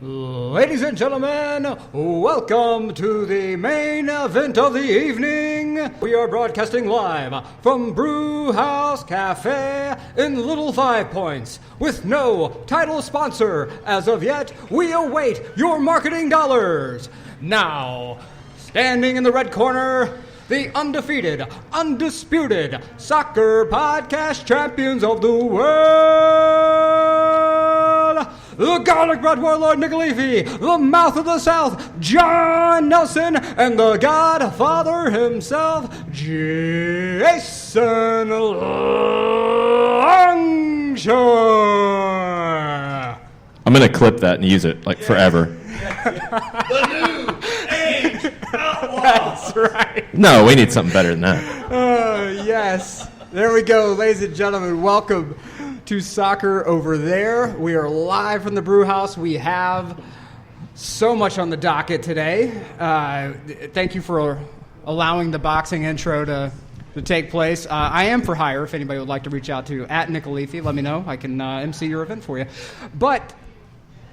Ladies and gentlemen, welcome to the main event of the evening. We are broadcasting live from Brewhouse Cafe in Little Five Points. With no title sponsor as of yet, we await your marketing dollars. Now, standing in the red corner, the undefeated, undisputed soccer podcast champions of the world, the garlic bread warlord Nick Leafy, the mouth of the South, John Nelson, and the Godfather himself, Jason Longshore. I'm going to clip that and use it forever. The new age outlaw. That's right. No, we need something better than that. Yes. There we go, ladies and gentlemen. Welcome to Soccer Over There. We are live from the brew house. We have so much on the docket today. Thank you for allowing the boxing intro to take place. I am for hire if anybody would like to reach out to at Nick Leafy. Let me know. I can MC your event for you. But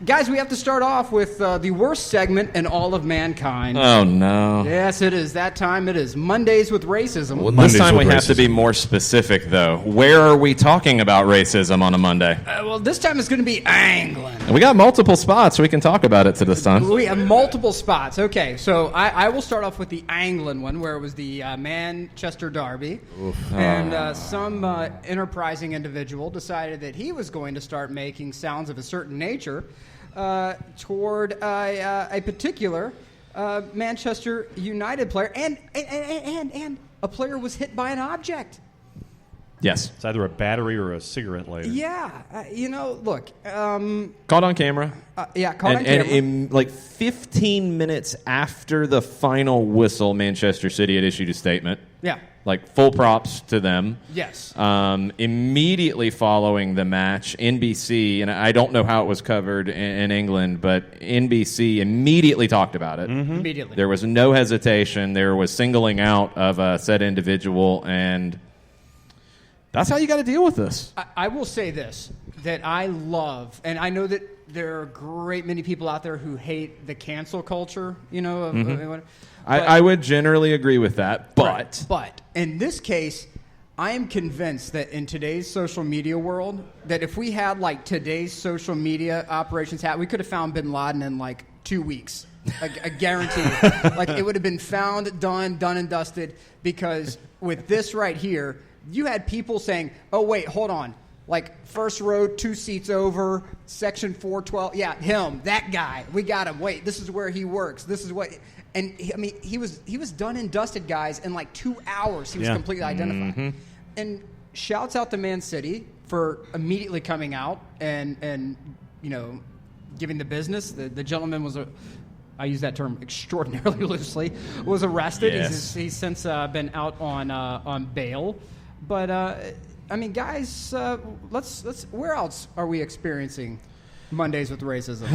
guys, we have to start off with the worst segment in all of mankind. Oh, no. Yes, it is. That time it is. Mondays with Racism. Well, this time we have to be more specific, though. Where are we talking about racism on a Monday? Well, this time it's going to be England. We got multiple spots. We can talk about it to this time. We have multiple spots. Okay, so I will start off with the England one, where it was the Manchester Derby. And some enterprising individual decided that he was going to start making sounds of a certain nature toward a particular Manchester United player, and a player was hit by an object. Yes. It's either a battery or a cigarette lighter. Yeah, look. Caught on camera. Caught on camera. And in 15 minutes after the final whistle, Manchester City had issued a statement. Yeah. Full props to them. Yes. Immediately following the match, NBC, and I don't know how it was covered in England, but NBC immediately talked about it. Mm-hmm. Immediately. There was no hesitation. There was singling out of a said individual, and that's how you got to deal with this. I will say this, that I love, and I know that there are a great many people out there who hate the cancel culture, I would generally agree with that, but... Right. But in this case, I am convinced that in today's social media world, that if we had today's social media operations we could have found bin Laden in 2 weeks. I guarantee you. It would have been found, done and dusted, because with this right here, you had people saying, oh, wait, hold on. First row, 2 seats over, section 412. Yeah, him, that guy. We got him. Wait, this is where he works. This is what... And, he was done and dusted, guys, in 2 hours. He was completely identified. Mm-hmm. And shouts out to Man City for immediately coming out and giving the business. The gentleman was I use that term extraordinarily loosely, was arrested. Yes. He's since been out on bail. But, guys, let's where else are we experiencing Mondays with racism?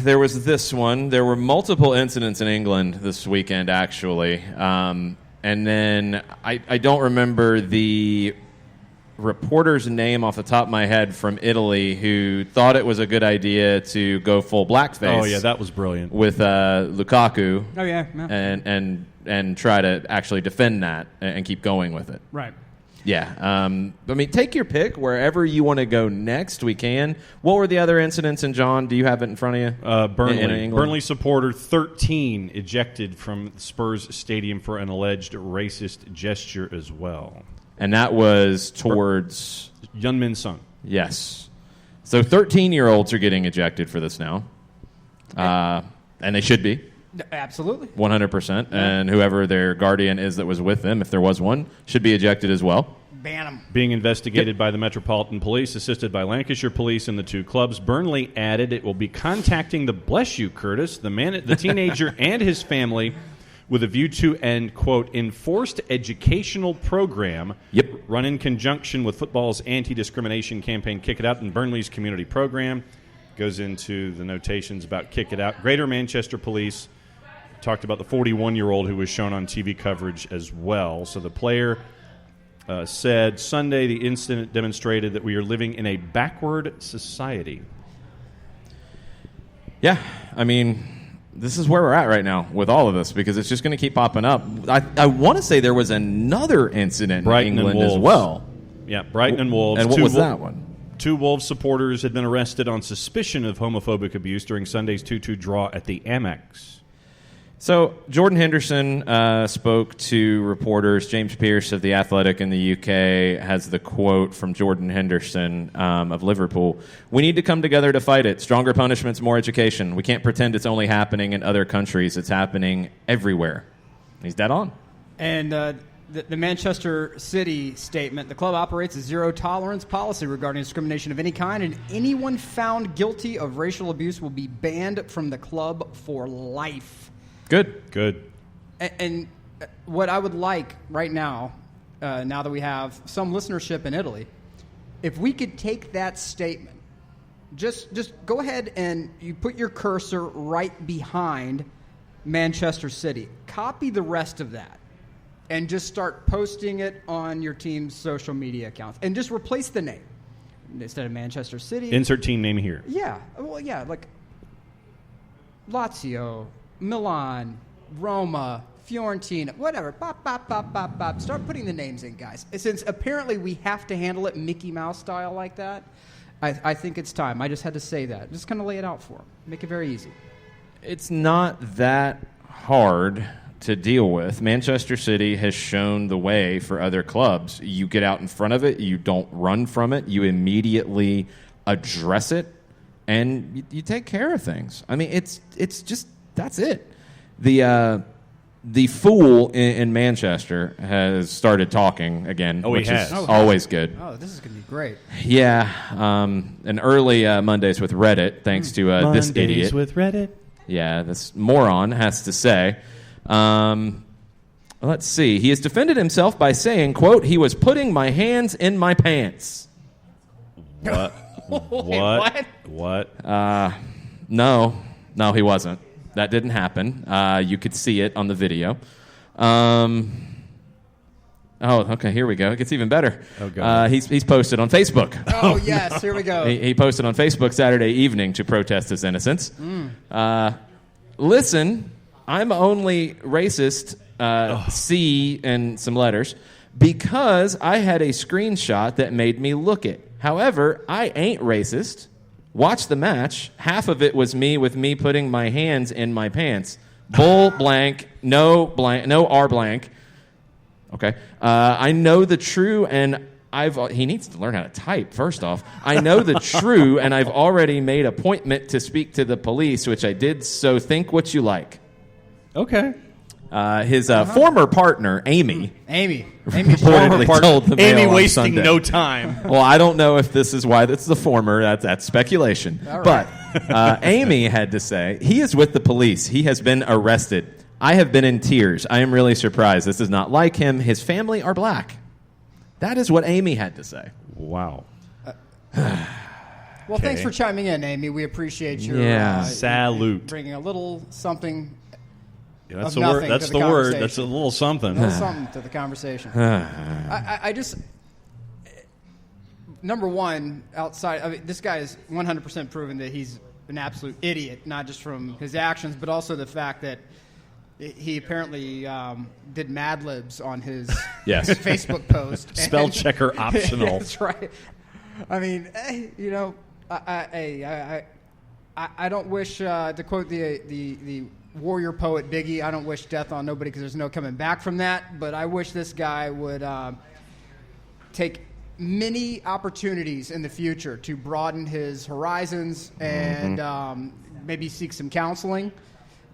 There was this one. There were multiple incidents in England this weekend, actually. And then I don't remember the reporter's name off the top of my head from Italy who thought it was a good idea to go full blackface. Oh, yeah, that was brilliant. With Lukaku. Oh, yeah. And try to actually defend that and keep going with it. Right. Yeah. Take your pick. Wherever you want to go next, we can. What were the other incidents? And, John, do you have it in front of you? Burnley supporter 13 ejected from Spurs Stadium for an alleged racist gesture as well. And that was towards... Young Min Son. Yes. So 13-year-olds are getting ejected for this now. And they should be. Absolutely. 100%. Yeah. And whoever their guardian is that was with them, if there was one, should be ejected as well. Ban them. Being investigated by the Metropolitan Police, assisted by Lancashire Police and the 2 clubs. Burnley added it will be contacting the the teenager and his family with a view to an, quote, enforced educational program run in conjunction with football's anti-discrimination campaign Kick It Out and Burnley's community program. Goes into the notations about Kick It Out. Greater Manchester Police talked about the 41-year-old who was shown on TV coverage as well. So the player said, Sunday, the incident demonstrated that we are living in a backward society. Yeah, I mean, this is where we're at right now with all of this because it's just going to keep popping up. I want to say there was another incident Brighton in and England as Wolves. well. Yeah, Brighton and Wolves. And what was that one? 2 Wolves supporters had been arrested on suspicion of homophobic abuse during Sunday's 2-2 draw at the Amex. So Jordan Henderson spoke to reporters. James Pearce of The Athletic in the UK has the quote from Jordan Henderson of Liverpool. "We need to come together to fight it. Stronger punishments, more education. We can't pretend it's only happening in other countries. It's happening everywhere." He's dead on. And the Manchester City statement, the club operates a zero-tolerance policy regarding discrimination of any kind, and anyone found guilty of racial abuse will be banned from the club for life. Good. And what I would like right now, now that we have some listenership in Italy, if we could take that statement, just go ahead and you put your cursor right behind Manchester City. Copy the rest of that and just start posting it on your team's social media accounts. And just replace the name. Instead of Manchester City. Insert team name here. Yeah. Well, yeah, like Lazio, Milan, Roma, Fiorentina, whatever. Bop, bop, bop, bop, bop. Start putting the names in, guys. Since apparently we have to handle it Mickey Mouse style like that, I think it's time. I just had to say that. Just kind of lay it out for them. Make it very easy. It's not that hard to deal with. Manchester City has shown the way for other clubs. You get out in front of it. You don't run from it. You immediately address it, and you take care of things. I mean, it's just that's it. The fool in Manchester has started talking again, which is always good. Oh, this is going to be great. Yeah, an early Mondays with Reddit, thanks to this idiot. Mondays with Reddit. Yeah, this moron has to say. Let's see. He has defended himself by saying, quote, "He was putting my hands in my pants." What? Wait, What? No, he wasn't. That didn't happen. You could see it on the video. Okay, here we go. It gets even better. Oh, God. He's posted on Facebook. Oh, yes, here we go. He posted on Facebook Saturday evening to protest his innocence. Listen, I'm only racist, C and some letters, because I had a screenshot that made me look it. However, I ain't racist. Watch the match. Half of it was me with me putting my hands in my pants. Bull blank, no R blank. Okay. I know the true, and he needs to learn how to type, first off. I know the true, and I've already made appointment to speak to the police, which I did, so think what you like. Okay. His former partner, Amy reportedly told the Mail Amy on wasting Sunday. no time. Well, I don't know if this is why that's the former. That's speculation. All right. But Amy had to say, he is with the police. He has been arrested. I have been in tears. I am really surprised. This is not like him. His family are black. That is what Amy had to say. Wow. Well, thanks for chiming in, Amy. We appreciate your salute. Bringing a little something. Yeah, that's of the word. nothing That's to the the word. conversation. That's a little something. A little something to the conversation. I just, number one, outside. I mean, this guy is 100% proven that he's an absolute idiot, not just from his actions, but also the fact that he apparently did Mad Libs on his Facebook post. Spell checker optional. That's right. I mean, I don't wish, to quote the warrior poet Biggie, I don't wish death on nobody because there's no coming back from that, but I wish this guy would take many opportunities in the future to broaden his horizons and maybe seek some counseling.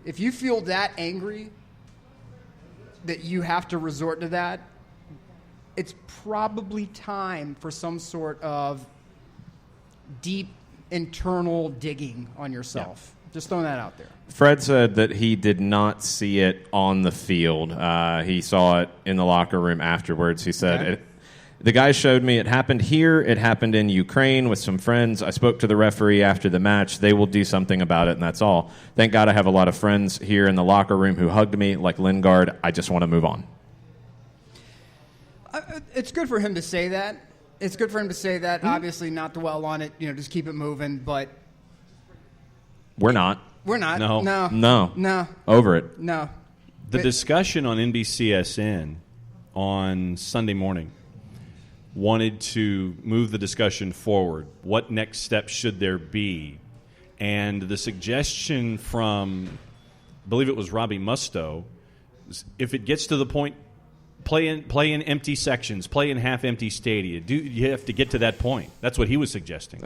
If you feel that angry that you have to resort to that, it's probably time for some sort of deep internal digging on yourself. Just throwing that out there. Fred said that he did not see it on the field. He saw it in the locker room afterwards. He said, the guy showed me it happened here. It happened in Ukraine with some friends. I spoke to the referee after the match. They will do something about it, and that's all. Thank God I have a lot of friends here in the locker room who hugged me like Lingard. I just want to move on. It's good for him to say that. It's good for him to say that. Obviously, not dwell on it. Just keep it moving. But We're not. We're not. No. No. Over it. No. The discussion on NBCSN on Sunday morning wanted to move the discussion forward. What next steps should there be? And the suggestion from, I believe it was Robbie Musto, if it gets to the point, play in empty sections, play in half-empty stadia. You have to get to that point. That's what he was suggesting.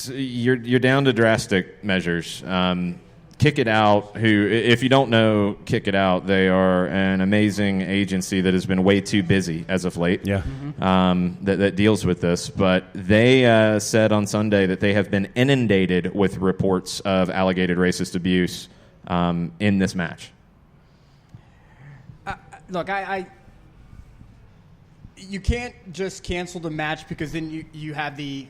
You're down to drastic measures. Kick It Out, who, if you don't know Kick It Out, they are an amazing agency that has been way too busy as of late. Yeah. That deals with this. But they said on Sunday that they have been inundated with reports of alleged racist abuse in this match. Look, you can't just cancel the match because then you have the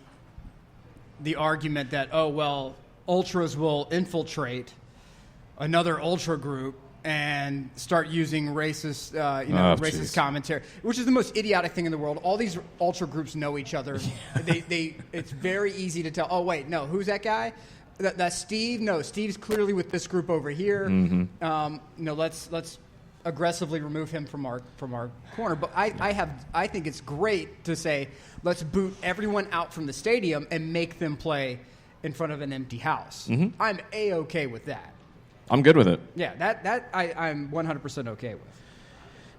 argument that, oh, well, ultras will infiltrate another ultra group and start using racist, racist commentary, which is the most idiotic thing in the world. All these ultra groups know each other. It's very easy to tell. Oh, wait, no, who's that guy? That's Steve. No, Steve's clearly with this group over here. Let's aggressively remove him from our corner. But I think it's great to say let's boot everyone out from the stadium and make them play in front of an empty house. Mm-hmm. I'm A-okay with that. I'm good with it. Yeah, that I'm 100% okay with.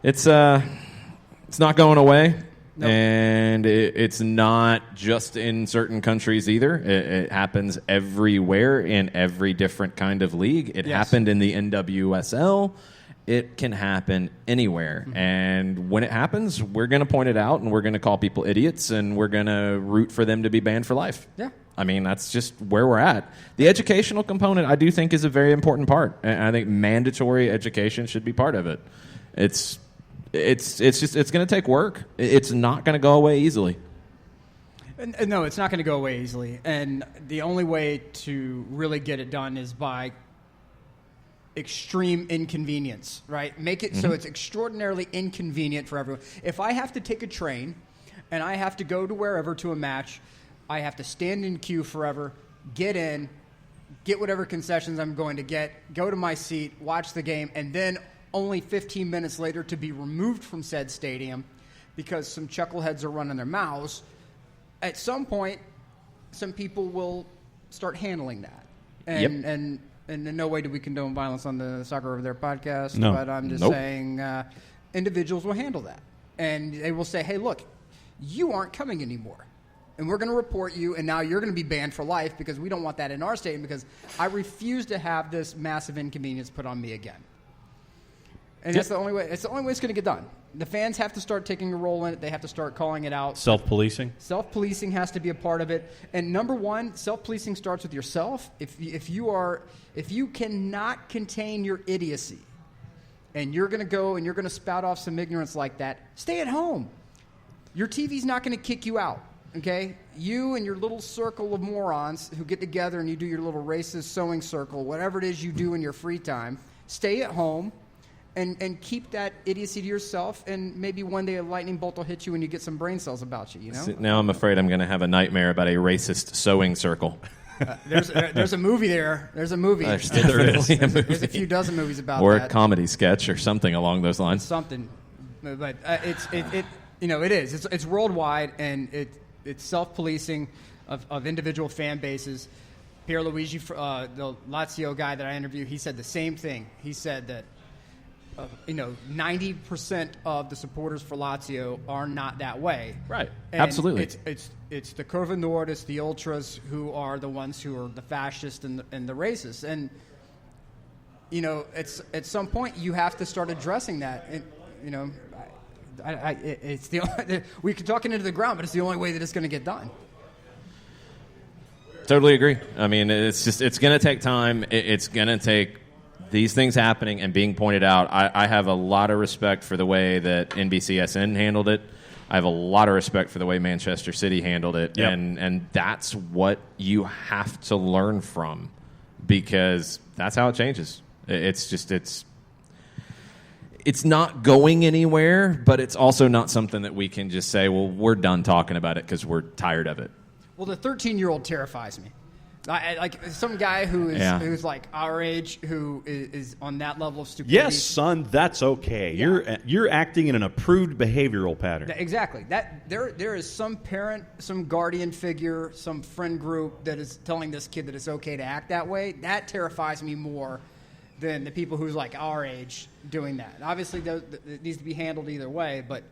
It's not going away, Nope. and it's not just in certain countries either. It happens everywhere in every different kind of league. It happened in the NWSL. It can happen anywhere. Mm-hmm. And when it happens, we're going to point it out, and we're going to call people idiots, and we're going to root for them to be banned for life. Yeah. I mean, that's just where we're at. The educational component, I do think, is a very important part. And I think mandatory education should be part of it. It's going to take work. It's not going to go away easily. No, it's not going to go away easily. And the only way to really get it done is by extreme inconvenience, right? Make it so it's extraordinarily inconvenient for everyone. If I have to take a train and I have to go to wherever to a match, I have to stand in queue forever, get in, get whatever concessions I'm going to get, go to my seat, watch the game, and then only 15 minutes later to be removed from said stadium because some chuckleheads are running their mouths. At some point, some people will start handling that. And in no way do we condone violence on the Soccer Over There podcast, but I'm just saying individuals will handle that. And they will say, hey, look, you aren't coming anymore. And we're going to report you, and now you're going to be banned for life because we don't want that in our stadium because I refuse to have this massive inconvenience put on me again. And that's the only way. It's the only way it's going to get done. The fans have to start taking a role in it. They have to start calling it out. Self-policing? Self-policing has to be a part of it. And number one, self-policing starts with yourself. If you cannot contain your idiocy and you're going to go and you're going to spout off some ignorance like that, stay at home. Your TV's not going to kick you out. Okay, you and your little circle of morons who get together and you do your little racist sewing circle, whatever it is you do in your free time, stay at home and keep that idiocy to yourself, and maybe one day a lightning bolt will hit you and you get some brain cells about you, you know? Now I'm afraid I'm going to have a nightmare about a racist sewing circle. There's a movie there. There's a movie. There's a few dozen movies about or that. Or a comedy sketch or something along those lines. Something. But it is. It's worldwide, and it's self-policing of individual fan bases. Pierluigi, the Lazio guy that I interviewed, he said the same thing. He said that 90% of the supporters for Lazio are not that way. Right. And absolutely. It's the Curva Nord, it's the ultras who are the ones who are the fascists and the racists. And it's at some point you have to start addressing that. And, it's the we can talk it into the ground, but it's the only way that it's going to get done. Totally agree. I mean, it's going to take time. It's going to take these things happening and being pointed out. I have a lot of respect for the way that NBCSN handled it. I have a lot of respect for the way Manchester City handled it. Yep. And that's what you have to learn from, because that's how it changes. It's not going anywhere, but it's also not something that we can just say, well, we're done talking about it because we're tired of it. Well, the 13-year-old terrifies me. Like some guy who's like our age who is on that level of stupidity. Yes, son, that's okay. Yeah. You're acting in an approved behavioral pattern. Exactly. That there is some parent, some guardian figure, some friend group that is telling this kid that it's okay to act that way. That terrifies me more than the people who's like our age doing that. Obviously, it needs to be handled either way. But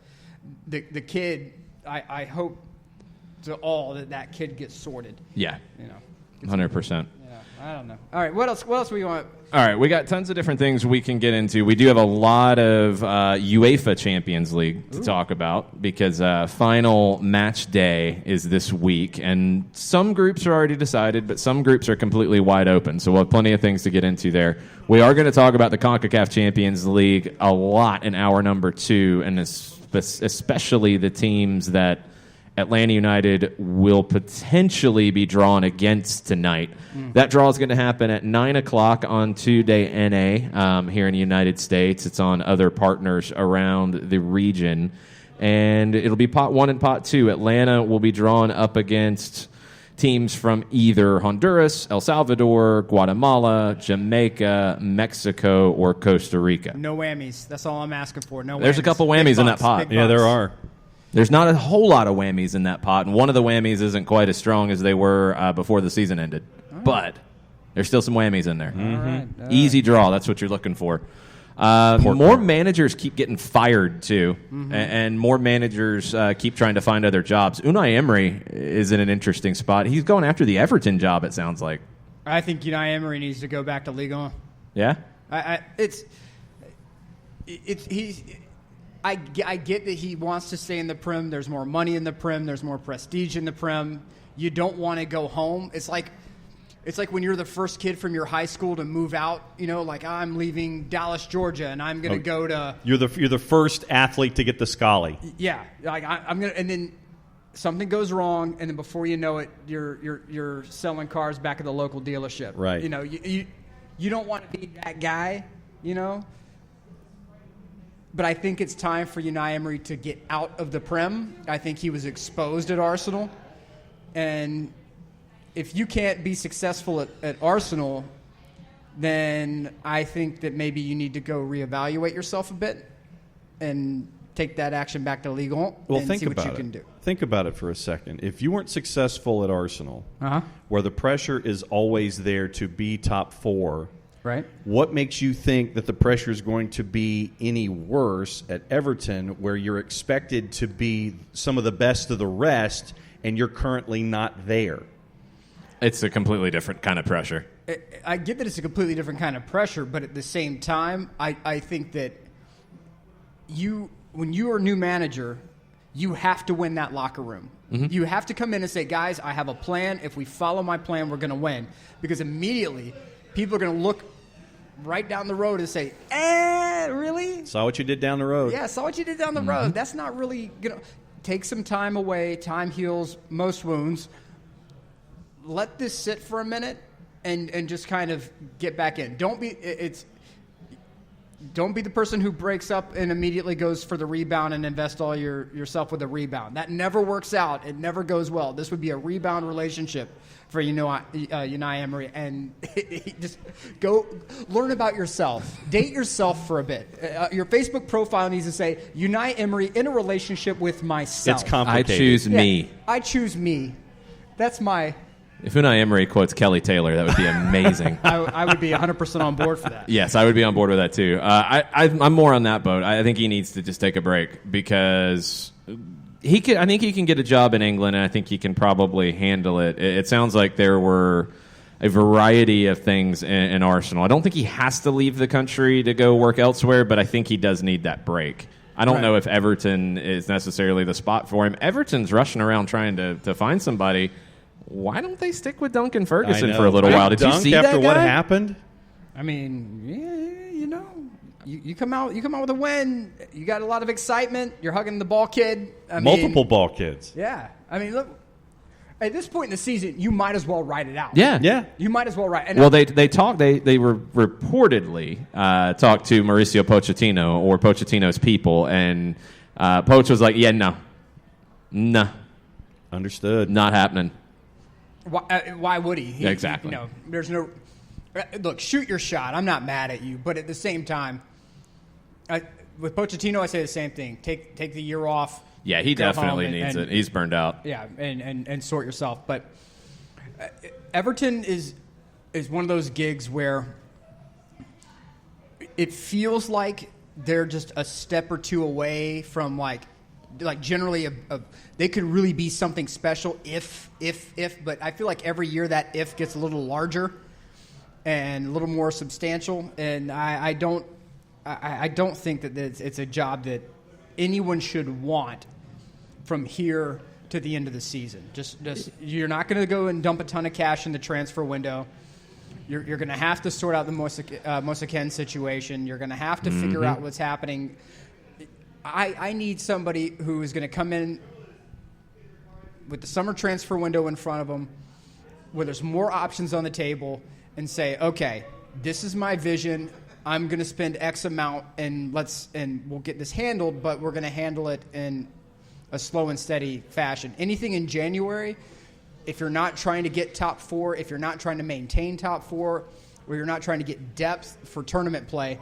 the kid, I hope to all that kid gets sorted. Yeah. 100%. Yeah, I don't know. All right, what else we want? All right, we got tons of different things we can get into. We do have a lot of UEFA Champions League to talk about because final match day is this week, and some groups are already decided, but some groups are completely wide open, so we'll have plenty of things to get into there. We are going to talk about the CONCACAF Champions League a lot in hour number 2, and especially the teams that Atlanta United will potentially be drawn against tonight. That draw is going to happen at 9 o'clock on Tuesday NA here in the United States. It's on other partners around the region. And it'll be Pot 1 and Pot 2. Atlanta will be drawn up against teams from either Honduras, El Salvador, Guatemala, Jamaica, Mexico, or Costa Rica. No whammies. That's all I'm asking for. No whammies. There's a couple whammies in that pot. Yeah, there are. There's not a whole lot of whammies in that pot, and one of the whammies isn't quite as strong as they were before the season ended. But there's still some whammies in there. Mm-hmm. All right. Easy draw. That's what you're looking for. More managers keep getting fired, too, and more managers keep trying to find other jobs. Unai Emery is in an interesting spot. He's going after the Everton job, it sounds like. I think Unai Emery needs to go back to Ligue 1. Yeah? I get that he wants to stay in the Prem. There's more money in the Prem. There's more prestige in the Prem. You don't want to go home. It's like when you're the first kid from your high school to move out. Like I'm leaving Dallas, Georgia, and I'm going to go to. You're the first athlete to get the Scully. Yeah, like I'm gonna, and then something goes wrong, and then before you know it, you're selling cars back at the local dealership. Right. You don't want to be that guy. But I think it's time for Unai Emery to get out of the Prem. I think he was exposed at Arsenal. And if you can't be successful at Arsenal, then I think that maybe you need to go reevaluate yourself a bit and take that action back to Ligue 1 and see what you can do. Think about it for a second. If you weren't successful at Arsenal, where the pressure is always there to be top 4, right. What makes you think that the pressure is going to be any worse at Everton, where you're expected to be some of the best of the rest, and you're currently not there? It's a completely different kind of pressure. I get that it's a completely different kind of pressure, but at the same time, I think that when you are a new manager, you have to win that locker room. You have to come in and say, guys, I have a plan. If we follow my plan, we're going to win. Because immediately, people are going to look right down the road and say, really? Saw what you did down the road. Yeah, saw what you did down the road. That's not really going to take some time away. Time heals most wounds. Let this sit for a minute and just kind of get back in. Don't be the person who breaks up and immediately goes for the rebound and invest all yourself with a rebound. That never works out. It never goes well. This would be a rebound relationship for Unai Emery, and just go learn about yourself. Date yourself for a bit. Your Facebook profile needs to say, Unai Emery in a relationship with myself. It's complicated. I choose me. I choose me. That's my... If Unai Emery quotes Kelly Taylor, that would be amazing. I would be 100% on board for that. Yes, I would be on board with that too. I'm more on that boat. I think he needs to just take a break because I think he can get a job in England, and I think he can probably handle it. It sounds like there were a variety of things in Arsenal. I don't think he has to leave the country to go work elsewhere, but I think he does need that break. I don't know if Everton is necessarily the spot for him. Everton's rushing around trying to find somebody. Why don't they stick with Duncan Ferguson for a little while? Did you see that after guy? what happened? I mean, you come out with a win. You got a lot of excitement. You're hugging the ball kid. Multiple ball kids. Yeah. I mean, look, at this point in the season, you might as well ride it out. Yeah. You might as well ride it out. Well, they were reportedly talked to Mauricio Pochettino or Pochettino's people, and Poch was like, yeah, no. Understood. Not happening. Why would he? Yeah, exactly. There's no look. Shoot your shot. I'm not mad at you, but at the same time, with Pochettino, I say the same thing. Take the year off. Yeah, he definitely needs it. He's burned out. Yeah, and sort yourself. But Everton is one of those gigs where it feels like they're just a step or two away from like generally they could really be something special if. But I feel like every year that if gets a little larger and a little more substantial, and I don't think that it's a job that anyone should want from here to the end of the season. Just you're not going to go and dump a ton of cash in the transfer window. You're going to have to sort out the Moussa Ken situation. You're going to have to figure out what's happening. I need somebody who is going to come in with the summer transfer window in front of them, where there's more options on the table, and say, okay, this is my vision. I'm going to spend X amount, and we'll get this handled, but we're going to handle it in a slow and steady fashion. Anything in January, if you're not trying to get top 4, if you're not trying to maintain top 4, or you're not trying to get depth for tournament play,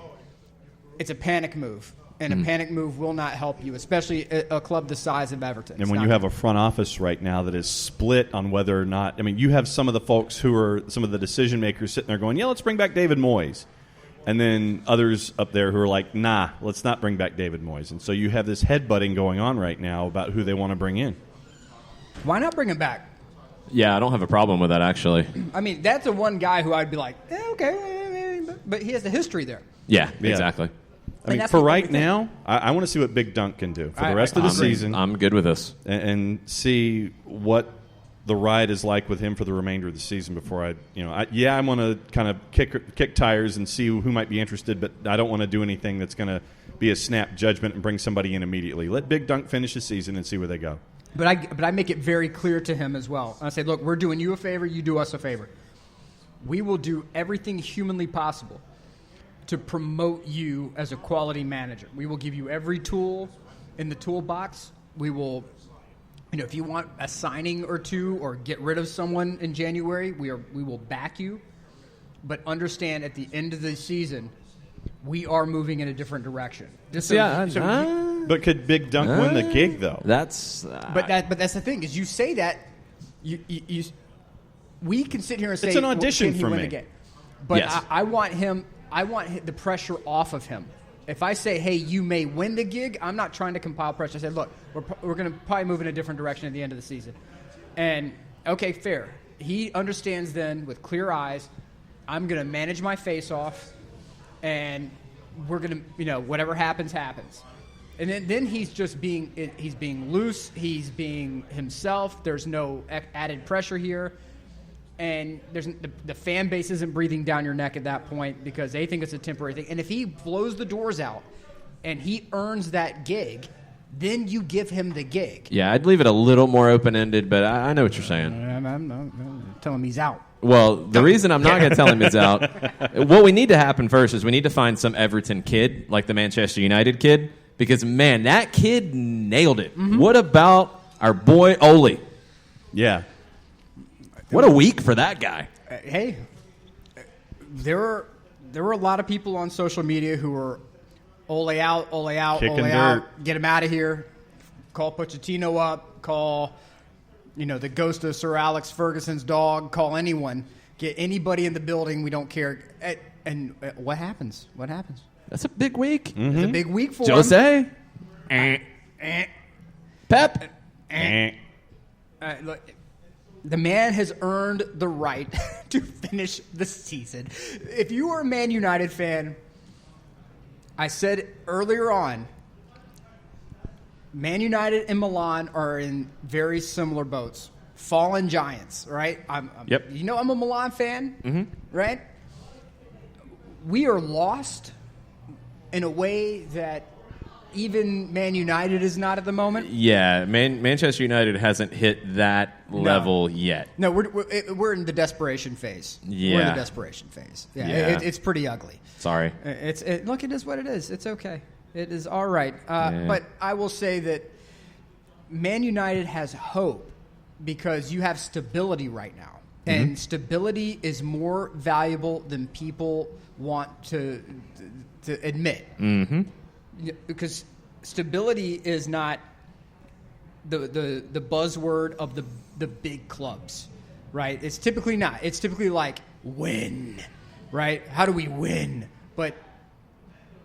it's a panic move. And a panic move will not help you, especially a club the size of Everton. And when you have a front office right now that is split on whether or not, I mean, you have some of the folks who are some of the decision makers sitting there going, yeah, let's bring back David Moyes. And then others up there who are like, nah, let's not bring back David Moyes. And so you have this headbutting going on right now about who they want to bring in. Why not bring him back? Yeah, I don't have a problem with that, actually. I mean, that's the one guy who I'd be like, okay, but he has the history there. Yeah, exactly. I mean, for right now, I want to see what Big Dunk can do for the rest of the season. I'm good with this. And see what the ride is like with him for the remainder of the season before I want to kind of kick tires and see who might be interested, but I don't want to do anything that's going to be a snap judgment and bring somebody in immediately. Let Big Dunk finish the season and see where they go. But I make it very clear to him as well. I say, look, we're doing you a favor, you do us a favor. We will do everything humanly possible to promote you as a quality manager. We will give you every tool in the toolbox. We will, if you want a signing or two or get rid of someone in January, we will back you. But understand at the end of the season, we are moving in a different direction. But could Big Dunk win the gig, though? But that's the thing, is you say that, we can sit here and say, it's an audition can he for win me. the game? But yes. I want the pressure off of him. If I say, hey, you may win the gig, I'm not trying to compile pressure. I say, look, we're going to probably move in a different direction at the end of the season. And, okay, fair. He understands then with clear eyes, I'm going to manage my face off, and we're going to, whatever happens, happens. And then he's just being loose. He's being himself. There's no added pressure here. And the fan base isn't breathing down your neck at that point because they think it's a temporary thing. And if he blows the doors out and he earns that gig, then you give him the gig. Yeah, I'd leave it a little more open-ended, but I know what you're saying. I'm telling him he's out. Well, the reason I'm not going to tell him he's out, what we need to happen first is we need to find some Everton kid, like the Manchester United kid, because, man, that kid nailed it. Mm-hmm. What about our boy Ole? Yeah. What a week for that guy. Hey, there were a lot of people on social media who were Ole out, Kicking Ole dirt. out, get him out of here, call Pochettino up, call the ghost of Sir Alex Ferguson's dog, call anyone, get anybody in the building, we don't care. And what happens? What happens? That's a big week. Mm-hmm. It's a big week for Jose. Pep. Look, the man has earned the right to finish the season. If you are a Man United fan, I said earlier on, Man United and Milan are in very similar boats. Fallen giants, right? Yep. I'm a Milan fan, mm-hmm. right? We are lost in a way that even Man United is not at the moment. Yeah, Manchester United hasn't hit that level yet. No, we're in the desperation phase. Yeah. We're in the desperation phase. Yeah. It's pretty ugly. Sorry. Look, it is what it is. It's okay. It is all right. But I will say that Man United has hope because you have stability right now. And stability is more valuable than people want to admit. Because stability is not the buzzword of the big clubs, right? It's typically not. It's typically like win, right? How do we win? But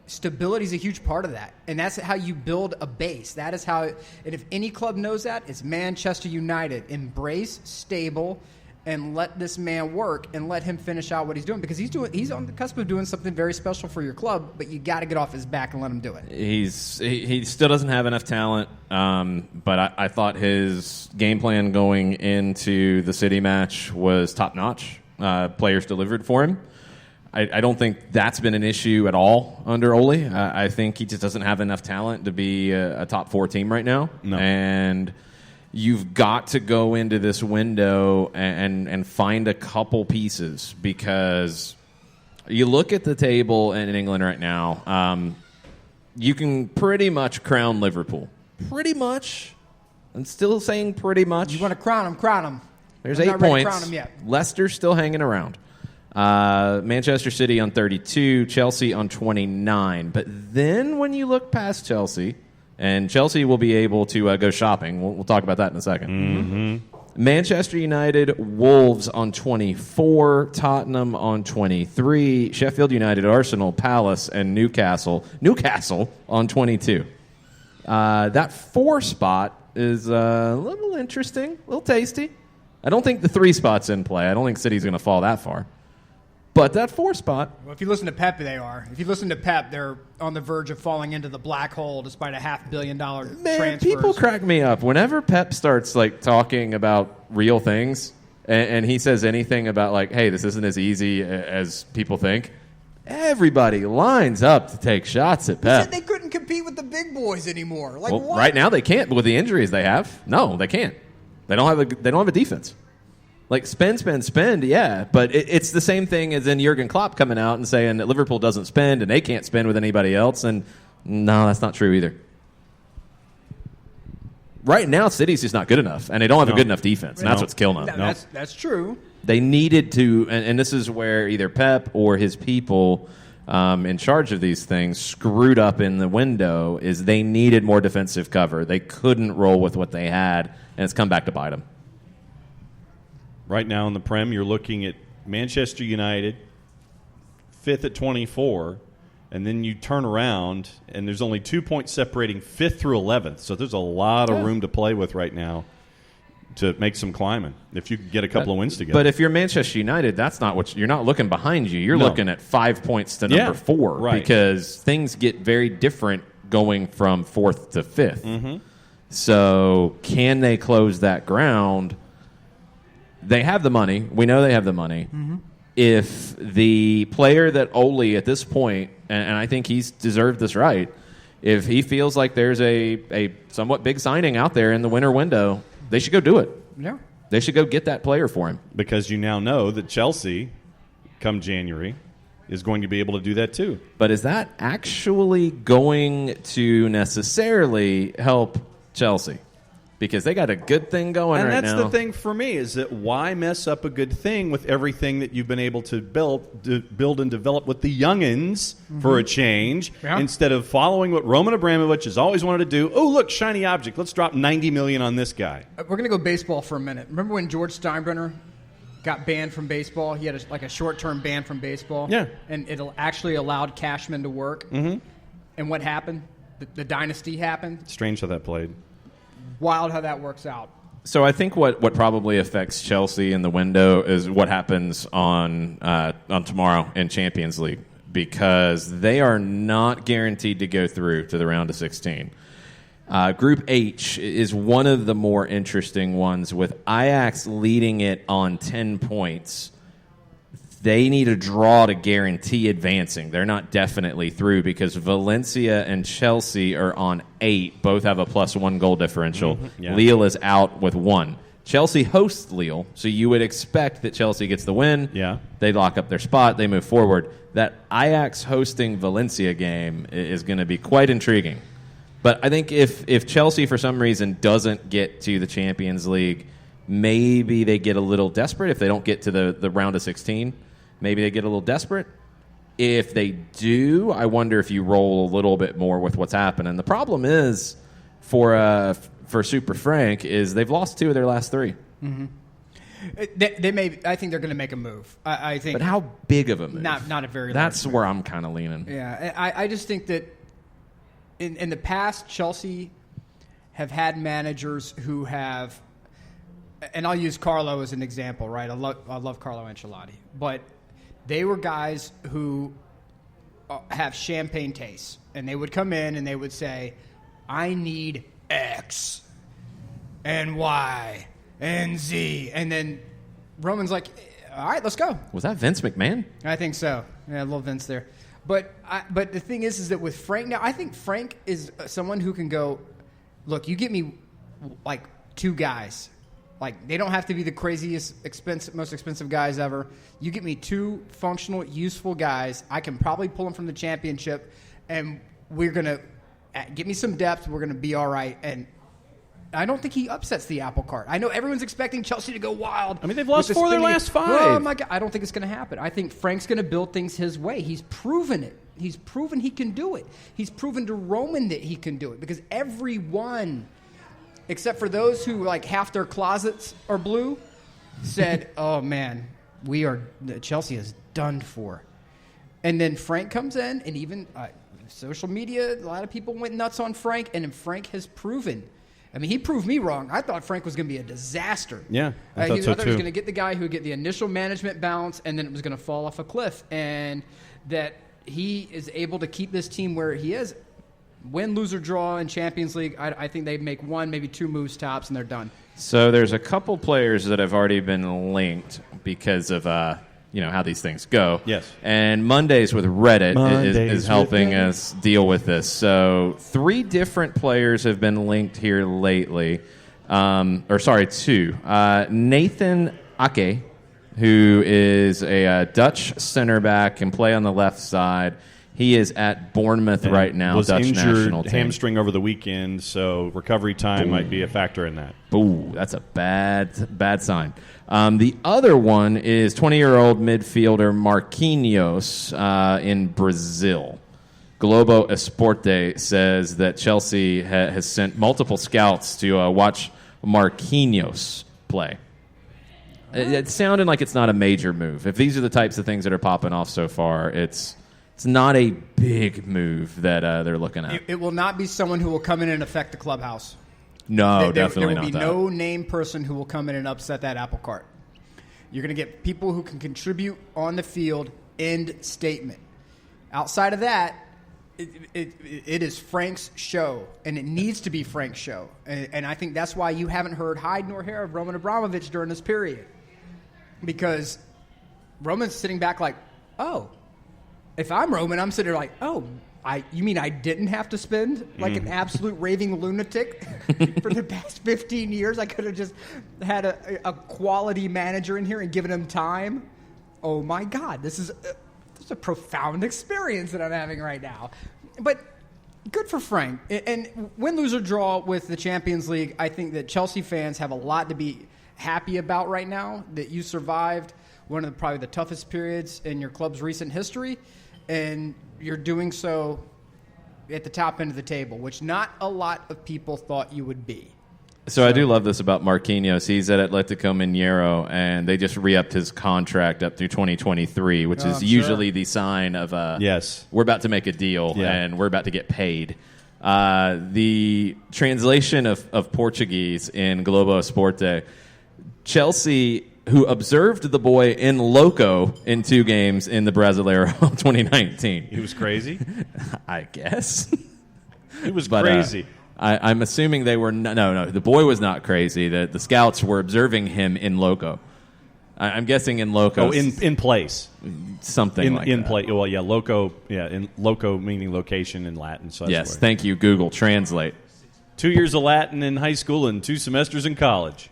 stability is a huge part of that, and that's how you build a base. That is how. And if any club knows that, it's Manchester United. Embrace stable. And let this man work and let him finish out what he's doing, because he's on the cusp of doing something very special for your club, but you got to get off his back and let him do it. He still doesn't have enough talent, but I thought his game plan going into the City match was top notch. Players delivered for him. I don't think that's been an issue at all under Ole. I think he just doesn't have enough talent to be a top 4 team right now. No. And you've got to go into this window and find a couple pieces, because you look at the table in England right now, you can pretty much crown Liverpool. Pretty much. I'm still saying pretty much. You want to crown him, crown him. There's I'm 8 not ready to points. crown him yet. Leicester's still hanging around. Manchester City on 32, Chelsea on 29. But then when you look past Chelsea, and Chelsea will be able to go shopping. We'll talk about that in a second. Manchester United, Wolves on 24, Tottenham on 23, Sheffield United, Arsenal, Palace, and Newcastle on 22. That 4 spot is a little interesting, a little tasty. I don't think the 3 spot's in play. I don't think City's going to fall that far. But that 4 spot. Well, if you listen to Pep, they are. If you listen to Pep, they're on the verge of falling into the black hole despite a $500 million transfers. People crack me up whenever Pep starts talking about real things, and he says anything about hey, this isn't as easy as people think. Everybody lines up to take shots at Pep. He said they couldn't compete with the big boys anymore. What? Right now they can't with the injuries they have. No, they can't. They don't have a defense. Spend, yeah. But it's the same thing as in Jurgen Klopp coming out and saying that Liverpool doesn't spend and they can't spend with anybody else. And no, that's not true either. Right now, City's just not good enough, and they don't have a good enough defense, and that's what's killing them. That's true. They needed to, and this is where either Pep or his people in charge of these things screwed up in the window, is they needed more defensive cover. They couldn't roll with what they had, and it's come back to bite them. Right now in the Prem, you're looking at Manchester United, 5th at 24, and then you turn around, and there's only 2 points separating 5th through 11th. So there's a lot of room to play with right now to make some climbing if you could get a couple of wins together. But if you're Manchester United, that's not what you're not looking behind you. You're looking at 5 points to number 4, right. Because things get very different going from 4th to 5th. So can they close that ground? They have the money. We know they have the money. If the player that Ole at this point, and I think he's deserved this right, if he feels like there's a somewhat big signing out there in the winter window, they should go do it. Yeah. They should go get that player for him. Because you now know that Chelsea, come January, is going to be able to do that too. But is that actually going to necessarily help Chelsea? Because they got a good thing going right now. And that's the thing for me, is that why mess up a good thing with everything that you've been able to build and develop with the youngins for a change, instead of following what Roman Abramovich has always wanted to do. Oh, look, shiny object. Let's drop $90 million on this guy. We're going to go baseball for a minute. Remember when George Steinbrenner got banned from baseball? He had a short-term ban from baseball. Yeah. And it actually allowed Cashman to work. And what happened? The dynasty happened. Strange how that played. Wild how that works out. So I think what probably affects Chelsea in the window is what happens on tomorrow in Champions League, because they are not guaranteed to go through to the round of 16. Group H is one of the more interesting ones, with Ajax leading it on 10 points. They need a draw to guarantee advancing. They're not definitely through, because Valencia and Chelsea are on 8. Both have a +1 goal differential. Lille is out with 1. Chelsea hosts Lille, so you would expect that Chelsea gets the win. Yeah. They lock up their spot. They move forward. That Ajax hosting Valencia game is going to be quite intriguing. But I think if Chelsea, for some reason, doesn't get to the Champions League, Maybe they get a little desperate if they don't get to the round of 16. Maybe they get a little desperate. If they do, I wonder if you roll a little bit more with what's happening. The problem is for Super Frank is they've lost 2 of their last 3. Mm-hmm. They may. I think they're going to make a move. I think, but how big of a move? Not a very. That's large where I'm kind of leaning. Yeah, I just think that in the past, Chelsea have had managers who have, and I'll use Carlo as an example, right? I love Carlo Ancelotti, but they were guys who have champagne tastes, and they would come in and they would say, "I need X and Y and Z," and then Roman's like, "All right, let's go." Was that Vince McMahon? I think so. Yeah, a little Vince there. But the thing is that with Frank now, I think Frank is someone who can go, look, you get me like 2 guys. Like, they don't have to be the craziest, most expensive guys ever. You get me 2 functional, useful guys. I can probably pull them from the championship, and we're going to get me some depth. We're going to be all right. And I don't think he upsets the apple cart. I know everyone's expecting Chelsea to go wild. I mean, they've lost 4 of their last 5. Oh, my God. I don't think it's going to happen. I think Frank's going to build things his way. He's proven it. He's proven he can do it. He's proven to Roman that he can do it because everyone, except for those who, like, half their closets are blue, said, oh, man, Chelsea is done for. And then Frank comes in, and even social media, a lot of people went nuts on Frank, and then Frank has proven. I mean, he proved me wrong. I thought Frank was going to be a disaster. Yeah, I thought so, he was too. going to get the guy who would get the initial management bounce, and then it was going to fall off a cliff. And that he is able to keep this team where he is. Win, lose, or draw in Champions League, I think they make 1, maybe 2 moves tops, and they're done. So there's a couple players that have already been linked because of how these things go. Yes. And Mondays with Reddit is helping us deal with this. So 3 different players have been linked here lately. 2. Nathan Ake, who is a Dutch center back, can play on the left side. He is at Bournemouth right now, was Dutch injured, national team. hamstring over the weekend, so recovery time might be a factor in that. Ooh, that's a bad sign. The other one is 20-year-old midfielder Marquinhos in Brazil. Globo Esporte says that Chelsea has sent multiple scouts to watch Marquinhos play. It sounded like it's not a major move. If these are the types of things that are popping off so far, it's not a big move that they're looking at. It will not be someone who will come in and affect the clubhouse. No, definitely not that. There will be no named person who will come in and upset that apple cart. You're going to get people who can contribute on the field, end statement. Outside of that, it is Frank's show, and it needs to be Frank's show. And I think that's why you haven't heard hide nor hair of Roman Abramovich during this period. Because Roman's sitting back like, oh, if I'm Roman, I'm sitting there like, oh, you mean I didn't have to spend like an absolute raving lunatic for the past 15 years? I could have just had a quality manager in here and given him time. Oh, my God. This is a profound experience that I'm having right now. But good for Frank. And win, lose, or draw with the Champions League, I think that Chelsea fans have a lot to be happy about right now, that you survived one of probably the toughest periods in your club's recent history, and you're doing so at the top end of the table, which not a lot of people thought you would be. So I do love this about Marquinhos. He's at Atletico Mineiro, and they just re-upped his contract up through 2023, which is usually the sign of yes, we're about to make a deal, and we're about to get paid. The translation of Portuguese in Globo Esporte, Chelsea, who observed the boy in loco in 2 games in the Brasileiro 2019. He was crazy? I guess. He was crazy. I'm assuming they were... No, the boy was not crazy. The scouts were observing him in loco. I'm guessing in loco. Oh, in place. Something like in that. place. Well, yeah, loco. Yeah, in loco meaning location in Latin. So yes, thank you, Google Translate. 2 years of Latin in high school and 2 semesters in college.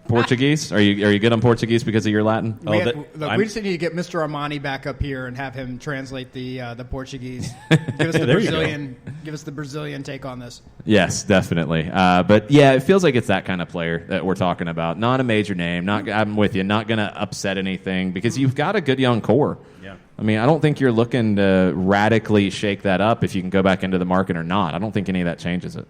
Portuguese? Are you good on Portuguese because of your Latin? We just need to get Mr. Armani back up here and have him translate the Portuguese. Give us the Brazilian take on this. Yes, definitely. But yeah, it feels like it's that kind of player that we're talking about. Not a major name. I'm with you. Not going to upset anything because you've got a good young core. Yeah. I mean, I don't think you're looking to radically shake that up if you can go back into the market or not. I don't think any of that changes it.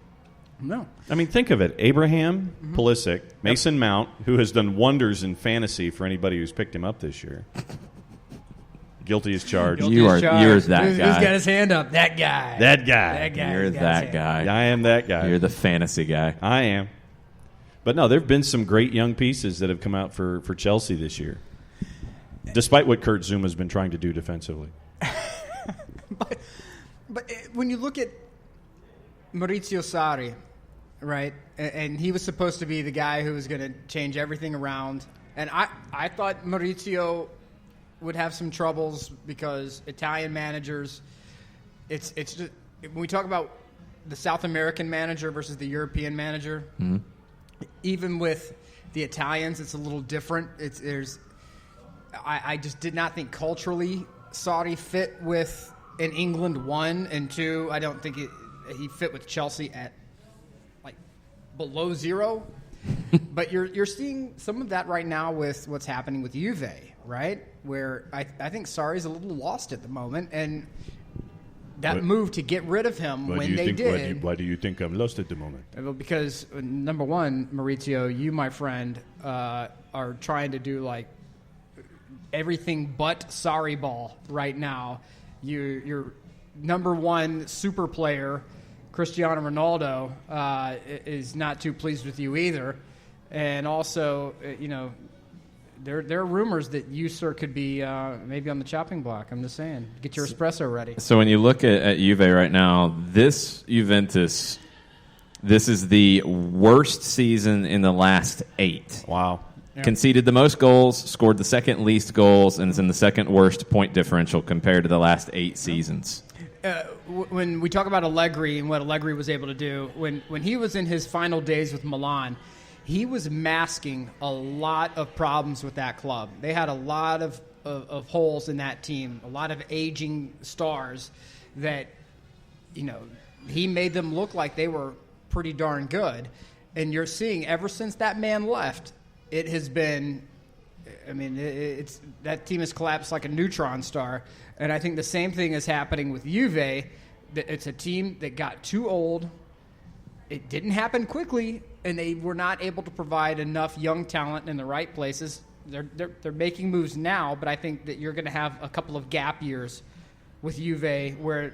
No. I mean, think of it. Abraham, Pulisic, Mason Mount, who has done wonders in fantasy for anybody who's picked him up this year. Guilty as charged. You're that guy. Who's got his hand up? That guy. You're that guy. I am that guy. You're the fantasy guy. I am. But no, there have been some great young pieces that have come out for Chelsea this year, despite what Kurt Zuma's been trying to do defensively. But when you look at Maurizio Sarri, right, and he was supposed to be the guy who was going to change everything around, and I thought Maurizio would have some troubles because Italian managers, it's just, when we talk about the South American manager versus the European manager, even with the Italians, it's a little different. I just did not think culturally Sarri fit with in England, 1, and 2, I don't think he fit with Chelsea at like below 0. But you're seeing some of that right now with what's happening with Juve, right? Where I think Sarri's a little lost at the moment, and that move to get rid of him when they did. Why do you think I'm lost at the moment? Well, because number one, Maurizio, you, my friend, are trying to do like everything but Sarri ball right now. Your number one super player, Cristiano Ronaldo, is not too pleased with you either. And also, there are rumors that you, sir, could be maybe on the chopping block. I'm just saying. Get your espresso ready. So when you look at Juve right now, this Juventus, this is the worst season in the last 8. Wow. Yeah. Conceded the most goals, scored the second least goals, and is in the second worst point differential compared to the last 8 seasons. When we talk about Allegri and what Allegri was able to do, when he was in his final days with Milan, he was masking a lot of problems with that club. They had a lot of holes in that team, a lot of aging stars that, he made them look like they were pretty darn good. And you're seeing ever since that man left, it has been, it's that team has collapsed like a neutron star. And I think the same thing is happening with Juve. It's a team that got too old. It didn't happen quickly, and they were not able to provide enough young talent in the right places. They're making moves now, but I think that you're going to have a couple of gap years with Juve where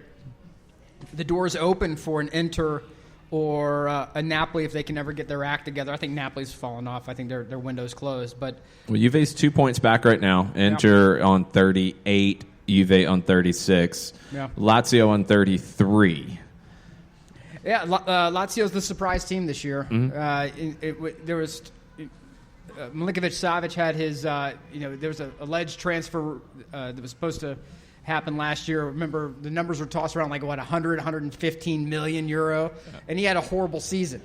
the door's open for an Inter or a Napoli if they can ever get their act together. I think Napoli's fallen off. I think their window's closed. But Juve's 2 points back right now. Inter on 38, Juve on 36, Lazio on 33. Yeah, Lazio's the surprise team this year. There was Milinkovic-Savic had his, there was an alleged transfer that was supposed to happen last year. Remember, the numbers were tossed around like, 115 million euro, and he had a horrible season.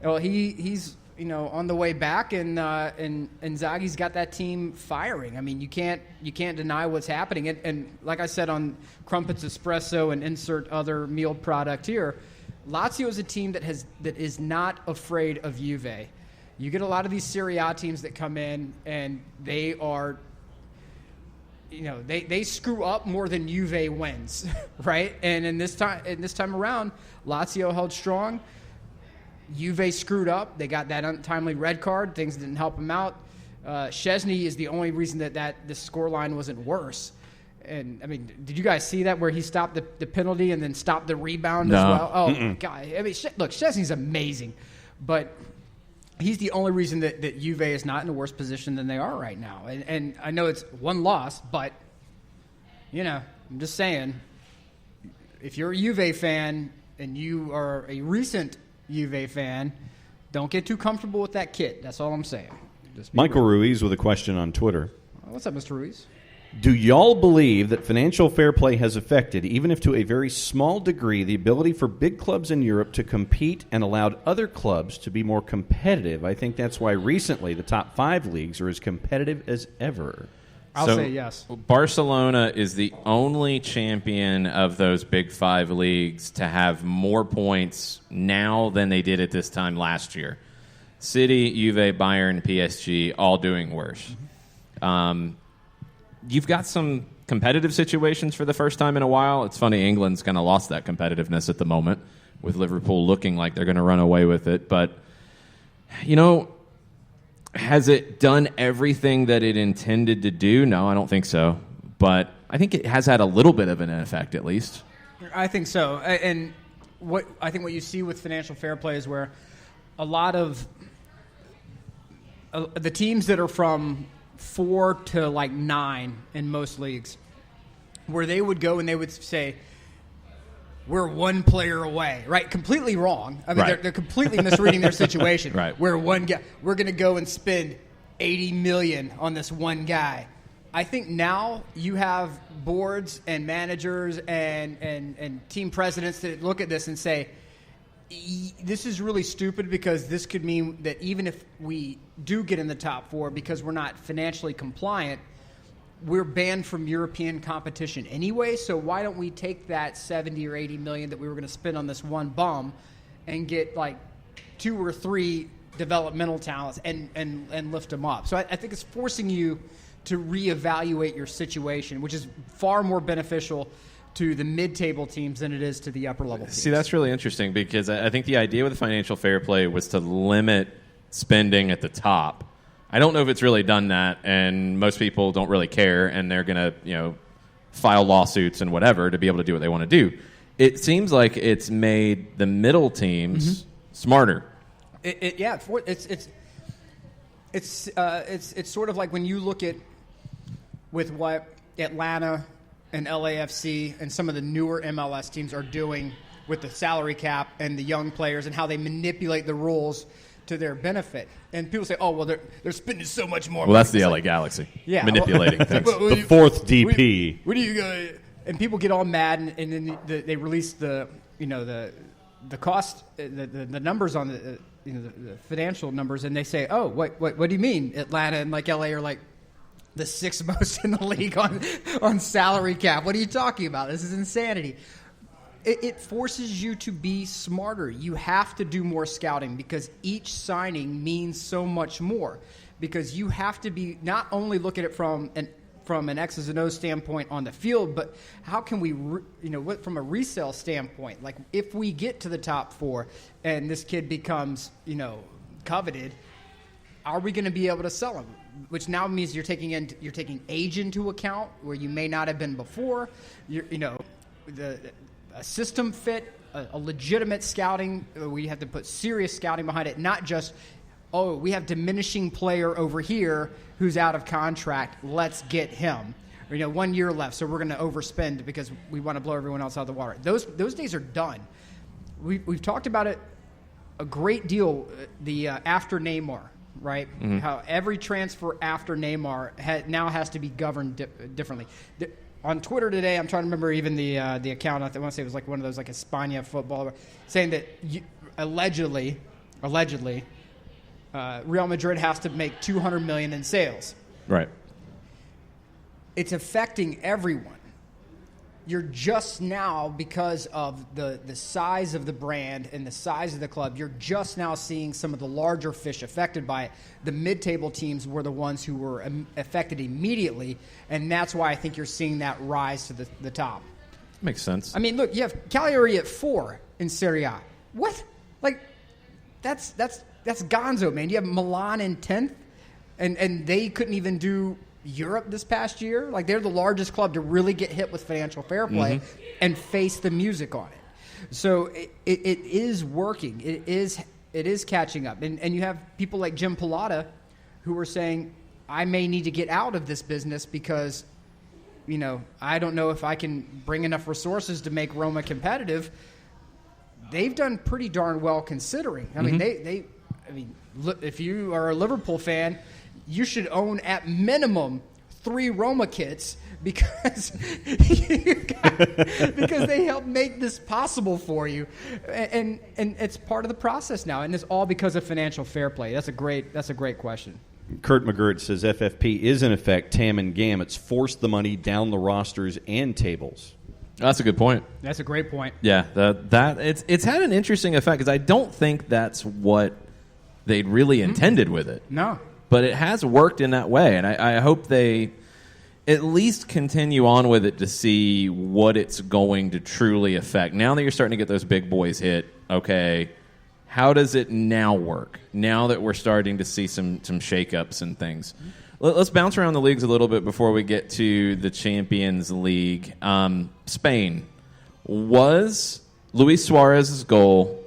Well, he's on the way back, and Inzaghi's got that team firing. I mean, you can't deny what's happening. And like I said on Crumpets Espresso and insert other meal product here, Lazio is a team that is not afraid of Juve. You get a lot of these Serie A teams that come in and they are, they screw up more than Juve wins, right? And in this time around, Lazio held strong. Juve screwed up. They got that untimely red card. Things didn't help them out. Szczesny is the only reason that the scoreline wasn't worse. And, did you guys see that where he stopped the penalty and then stopped the rebound as well? Oh, God. Look, Szczesny's amazing. But he's the only reason that Juve is not in a worse position than they are right now. And I know it's one loss, but, I'm just saying, if you're a Juve fan and you are a recent Juve fan, don't get too comfortable with that kit. That's all I'm saying. Michael Ruiz with a question on Twitter. What's up, Mr. Ruiz? Do y'all believe that financial fair play has affected, even if to a very small degree, the ability for big clubs in Europe to compete and allowed other clubs to be more competitive? I think that's why recently the top 5 leagues are as competitive as ever. I'll say yes. Barcelona is the only champion of those big 5 leagues to have more points now than they did at this time last year. City, Juve, Bayern, PSG, all doing worse. You've got some competitive situations for the first time in a while. It's funny, England's kind of lost that competitiveness at the moment, with Liverpool looking like they're going to run away with it. But, has it done everything that it intended to do? No, I don't think so. But I think it has had a little bit of an effect, at least. I think so. And what you see with financial fair play is where a lot of the teams that are from 4 to 9 in most leagues, where they would go and they would say, we're 1 player away, right? Completely wrong. I mean, right. they're completely misreading their situation. Right. We're one guy. We're going to go and spend $80 million on this one guy. I think now you have boards and managers and team presidents that look at this and say, this is really stupid, because this could mean that even if we do get in the top 4 because we're not financially compliant, we're banned from European competition anyway. So why don't we take that 70 or 80 million that we were going to spend on this one bum and get 2 or 3 developmental talents and lift them up? So I think it's forcing you to reevaluate your situation, which is far more beneficial to the mid-table teams than it is to the upper-level teams. See, that's really interesting, because I think the idea with financial fair play was to limit spending at the top. I don't know if it's really done that, and most people don't really care, and they're going to, file lawsuits and whatever to be able to do what they want to do. It seems like it's made the middle teams smarter. It's sort of like when you look at with what Atlanta and LAFC and some of the newer MLS teams are doing with the salary cap and the young players and how they manipulate the rules to their benefit. And people say, oh, well, they're spending so much more. Well, that's the LA Galaxy manipulating things. The 4th DP. What do you go? And people get all mad, and then they release the cost, the numbers on the financial numbers, and they say, oh, what do you mean Atlanta and LA are the 6th most in the league on salary cap? What are you talking about? This is insanity. It forces you to be smarter. You have to do more scouting, because each signing means so much more. Because you have to be not only look at it from an X's and O's standpoint on the field, but how can we, from a resale standpoint? Like, if we get to the top 4 and this kid becomes, coveted, are we going to be able to sell him? Which now means you're taking age into account where you may not have been before. A system fit, a legitimate scouting. We have to put serious scouting behind it, not just, oh, we have diminishing player over here who's out of contract, let's get him. Or, 1 year left, so we're going to overspend because we want to blow everyone else out of the water. Those days are done. We've talked about it a great deal, the after Neymar, right? Mm-hmm. How every transfer after Neymar now has to be governed differently. On Twitter today, I'm trying to remember even the account. I want to say it was one of those España football, saying that allegedly, Real Madrid has to make $200 million in sales. Right. It's affecting everyone. You're just now, because of the size of the brand and the size of the club, you're just now seeing some of the larger fish affected by it. The mid-table teams were the ones who were affected immediately, and that's why I think you're seeing that rise to the top. Makes sense. I mean, look, you have Cagliari at 4 in Serie A. What? That's gonzo, man. You have Milan in 10th, and they couldn't even do Europe this past year. They're the largest club to really get hit with financial fair play and face the music on it. So it is working. It is catching up. And you have people like Jim Pilata who are saying, I may need to get out of this business because, I don't know if I can bring enough resources to make Roma competitive. They've done pretty darn well considering. I mean, look, if you are a Liverpool fan, you should own at minimum 3 Roma kits because because they helped make this possible for you, and it's part of the process now, and it's all because of financial fair play. That's a great question. Kurt McGirt says FFP is in effect TAM and GAM. It's forced the money down the rosters and tables. That's a good point. That's a great point. Yeah, that it's had an interesting effect because I don't think that's what they'd really intended with it. No. But it has worked in that way, and I hope they at least continue on with it to see what it's going to truly affect. Now that you're starting to get those big boys hit, okay, how does it now work? Now that we're starting to see some shakeups and things. Let's bounce around the leagues a little bit before we get to the Champions League. Spain. Was Luis Suarez's goal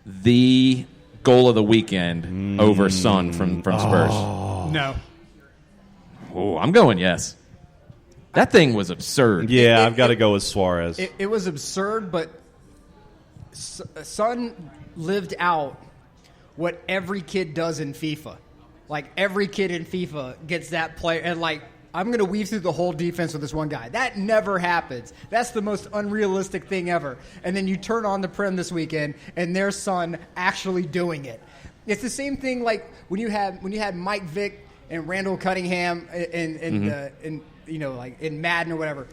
the goal of the weekend over Son from Spurs? No. Oh, I'm going yes. That thing was absurd. Yeah, I've got to go with Suarez. It was absurd, but Son lived out what every kid does in FIFA. Like, every kid in FIFA gets that player, and like, I'm going to weave through the whole defense with this one guy. That never happens. That's the most unrealistic thing ever. And then you turn on the Prem this weekend, and their Son actually doing it. It's the same thing like when you had Mike Vick and Randall Cunningham in like in Madden or whatever.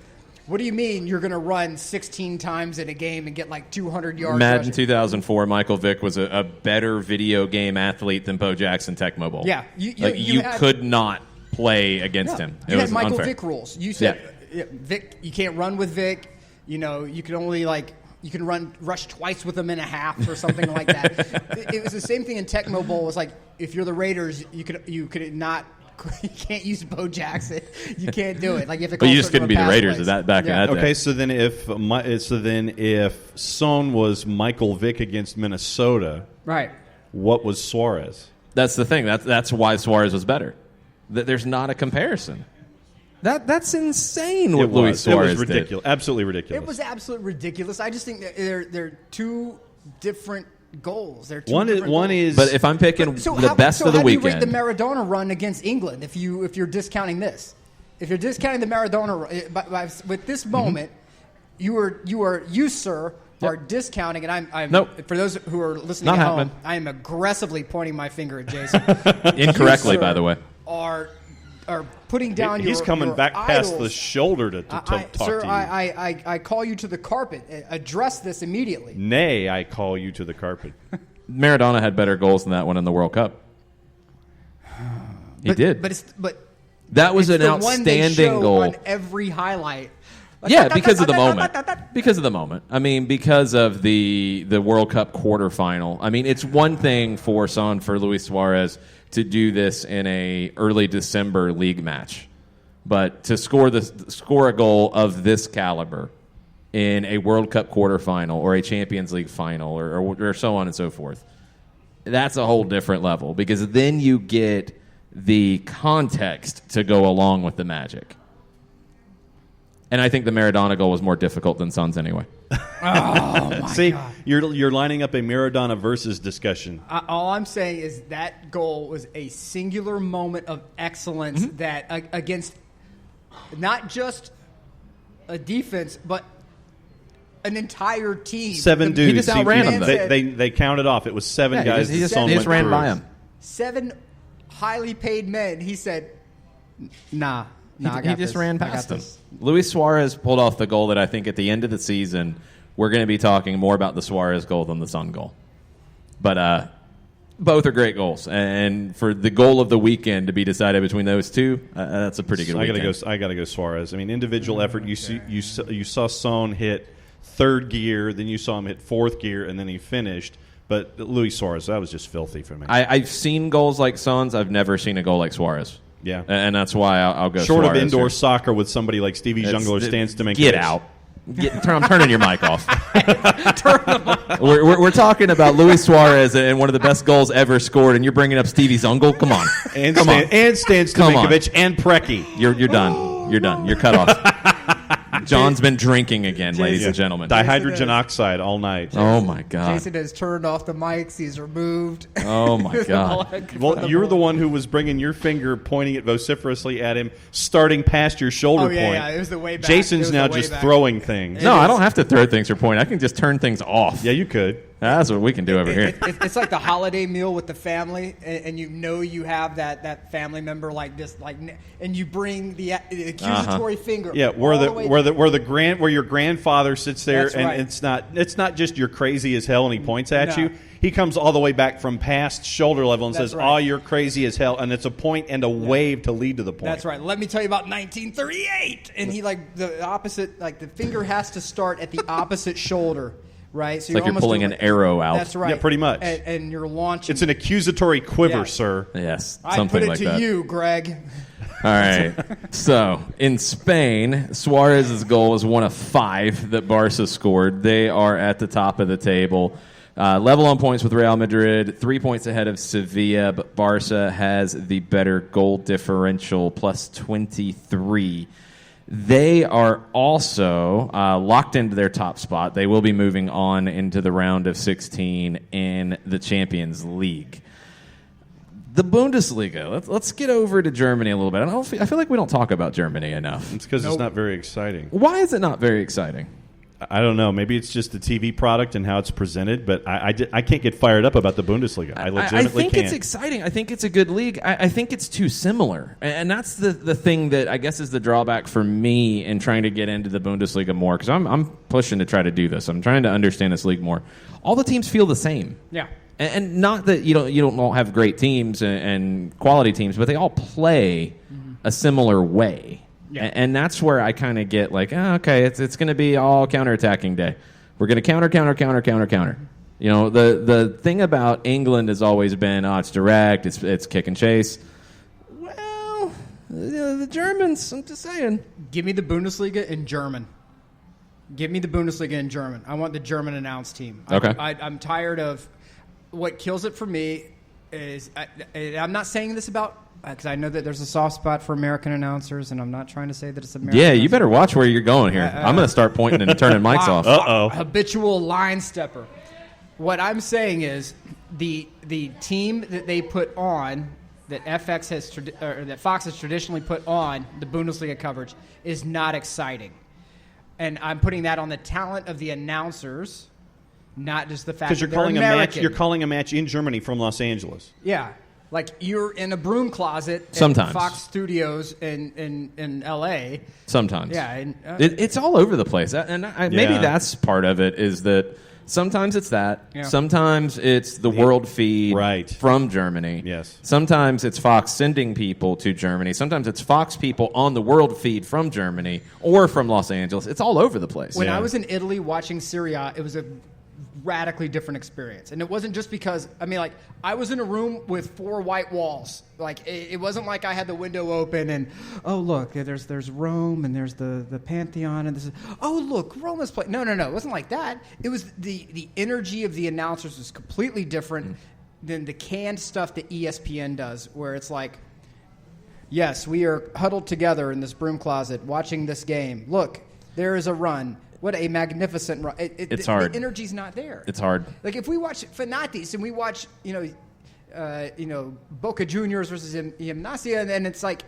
What do you mean you're going to run 16 times in a game and get like 200 yards? Madden rushing? 2004, Michael Vick was a better video game athlete than Bo Jackson Tech Mobile. Yeah. You could not play against him. You had Michael unfair. Vick rules. You said Vic, you can't run with Vic. You know, you can only you can rush twice with him in a half or something like that. It was the same thing in Tech Mobile. It was like if you're the Raiders, you could not. You can't use Bo Jackson. You can't do it. Like you have to. But you just couldn't be the Raiders of that back in that day. Okay, so then if Son was Michael Vick against Minnesota, right? What was Suarez? That's the thing. That's why Suarez was better. There's not a comparison. That's insane what Luis Suarez It was ridiculous. did. Absolutely ridiculous. It was absolutely ridiculous. I just think that they're two different goals. They're two one different is. But if I'm picking the best of the how weekend, do you rate the Maradona run against England? If you're discounting this, if you're discounting the Maradona with this moment, you sir are discounting, and I'm nope. For those who are listening Not at happening. home, I am aggressively pointing my finger at Jason. Incorrectly, you, sir, by the way. Are putting down He's coming your back past idols. the shoulder to talk sir, to you. I call you to the carpet. Address this immediately. Nay, I call you to the carpet. Maradona had better goals than that one in the World Cup. He did. But that was an the one they outstanding show goal. on every highlight. Yeah, because of the moment. Because of the moment. I mean, because of the World Cup quarterfinal. I mean, it's one thing for Luis Suarez to do this in a early December league match, but to score a goal of this caliber in a World Cup quarterfinal or a Champions League final or so on and so forth, that's a whole different level because then you get the context to go along with the magic. And I think the Maradona goal was more difficult than Son's anyway. Oh, my See, God. you're lining up a Maradona versus discussion. All I'm saying is that goal was a singular moment of excellence that against not just a defense, but an entire team. 7 dudes. He just outran them. They counted off. It was 7 guys. He just went ran through. by him. 7 highly paid men. He said, nah. He just ran past him. Luis Suarez pulled off the goal that I think at the end of the season we're going to be talking more about the Suarez goal than the Son goal. But both are great goals, and for the goal of the weekend to be decided between those two, that's a pretty good weekend. I got to go Suarez. I mean, individual effort. You saw Son hit third gear, then you saw him hit fourth gear, and then he finished. But Luis Suarez, that was just filthy for me. I've seen goals like Son's. I've never seen a goal like Suarez. Yeah, and that's why I'll go short Suarez of indoor here. soccer with somebody like Stevie Jungler stands to make. Get out. I'm turning your mic off. We're talking about Luis Suarez and one of the best goals ever scored, and you're bringing up Stevie Zungel? Come on. And Stan Stankovic and Preki. You're done. You're done. You're cut off. John's been drinking again, ladies and gentlemen. Dihydrogen oxide all night. Oh, my God. Jason has turned off the mics. He's removed. Oh, my God. Well, you're the one who was bringing your finger, pointing it vociferously at him, starting past your shoulder point. Yeah, it was the way back. Jason's now just throwing things. No, I don't have to throw things or point. I can just turn things off. Yeah, you could. That's what we can do over here. It's like the holiday meal with the family, and you know you have that family member like this, and you bring the accusatory finger. Yeah, where your grandfather sits there, That's and right. it's not just you're crazy as hell, and he points at No. you. He comes all the way back from past shoulder level and That's says, right. "Oh, you're crazy as hell," and it's a point and a wave to lead to the point. That's right. Let me tell you about 1938, and he the opposite, the finger has to start at the opposite shoulder. Right, so It's like you're pulling an arrow out. That's right. Yeah, pretty much. And you're launching. It's an accusatory quiver, Yeah. sir. Yes, I something put it like to that. you, Greg. All right. So, in Spain, Suarez's goal was one of 5 that Barca scored. They are at the top of the table. Level on points with Real Madrid, 3 points ahead of Sevilla, but Barca has the better goal differential, plus 23. They are also locked into their top spot. They will be moving on into the round of 16 in the Champions League. The Bundesliga. Let's get over to Germany a little bit. I feel like we don't talk about Germany enough. It's because it's not very exciting. Why is it not very exciting? I don't know. Maybe it's just the TV product and how it's presented, but I can't get fired up about the Bundesliga. I legitimately think can't. it's exciting. I think it's a good league. I think it's too similar. And that's the thing that I guess is the drawback for me in trying to get into the Bundesliga more, because I'm pushing to try to do this. I'm trying to understand this league more. All the teams feel the same. Yeah. And not that you don't all have great teams and quality teams, but they all play a similar way. Yeah. And that's where I kind of get like, okay, it's going to be all counterattacking day. We're going to counter. You know, the thing about England has always been, it's direct, it's kick and chase. Well, the Germans, I'm just saying. Give me the Bundesliga in German. I want the German announced team. Okay. I'm tired of what kills it for me is I'm not saying this about because I know that there's a soft spot for American announcers, and I'm not trying to say that it's American. Yeah, you better watch where you're going here. I'm going to start pointing and turning mics off. Uh-oh. Habitual line stepper. What I'm saying is the team that they put on that that Fox has traditionally put on the Bundesliga coverage is not exciting, and I'm putting that on the talent of the announcers, not just the fact that they're American. You're calling a match in Germany from Los Angeles. Yeah. Like you're in a broom closet Sometimes. at Fox Studios in L.A. Sometimes. Yeah. And, it's all over the place. Maybe that's part of it is that sometimes it's that. Yeah. Sometimes it's the world feed from Germany. Yes. Sometimes it's Fox sending people to Germany. Sometimes it's Fox people on the world feed from Germany or from Los Angeles. It's all over the place. when I was in Italy watching Serie A, it was a radically different experience. And it wasn't just because, I was in a room with 4 white walls. Like, it wasn't like I had the window open and, oh, look, there's Rome and there's the Pantheon and this is, oh, look, Rome is playing. No. It wasn't like that. It was the energy of the announcers was completely different than the canned stuff that ESPN does, where it's like, yes, we are huddled together in this broom closet watching this game. Look, there is a run. What a magnificent run. It's hard. The energy's not there. It's hard. Like if we watch Fanatis and we watch, Boca Juniors versus Gimnasia, and it's like,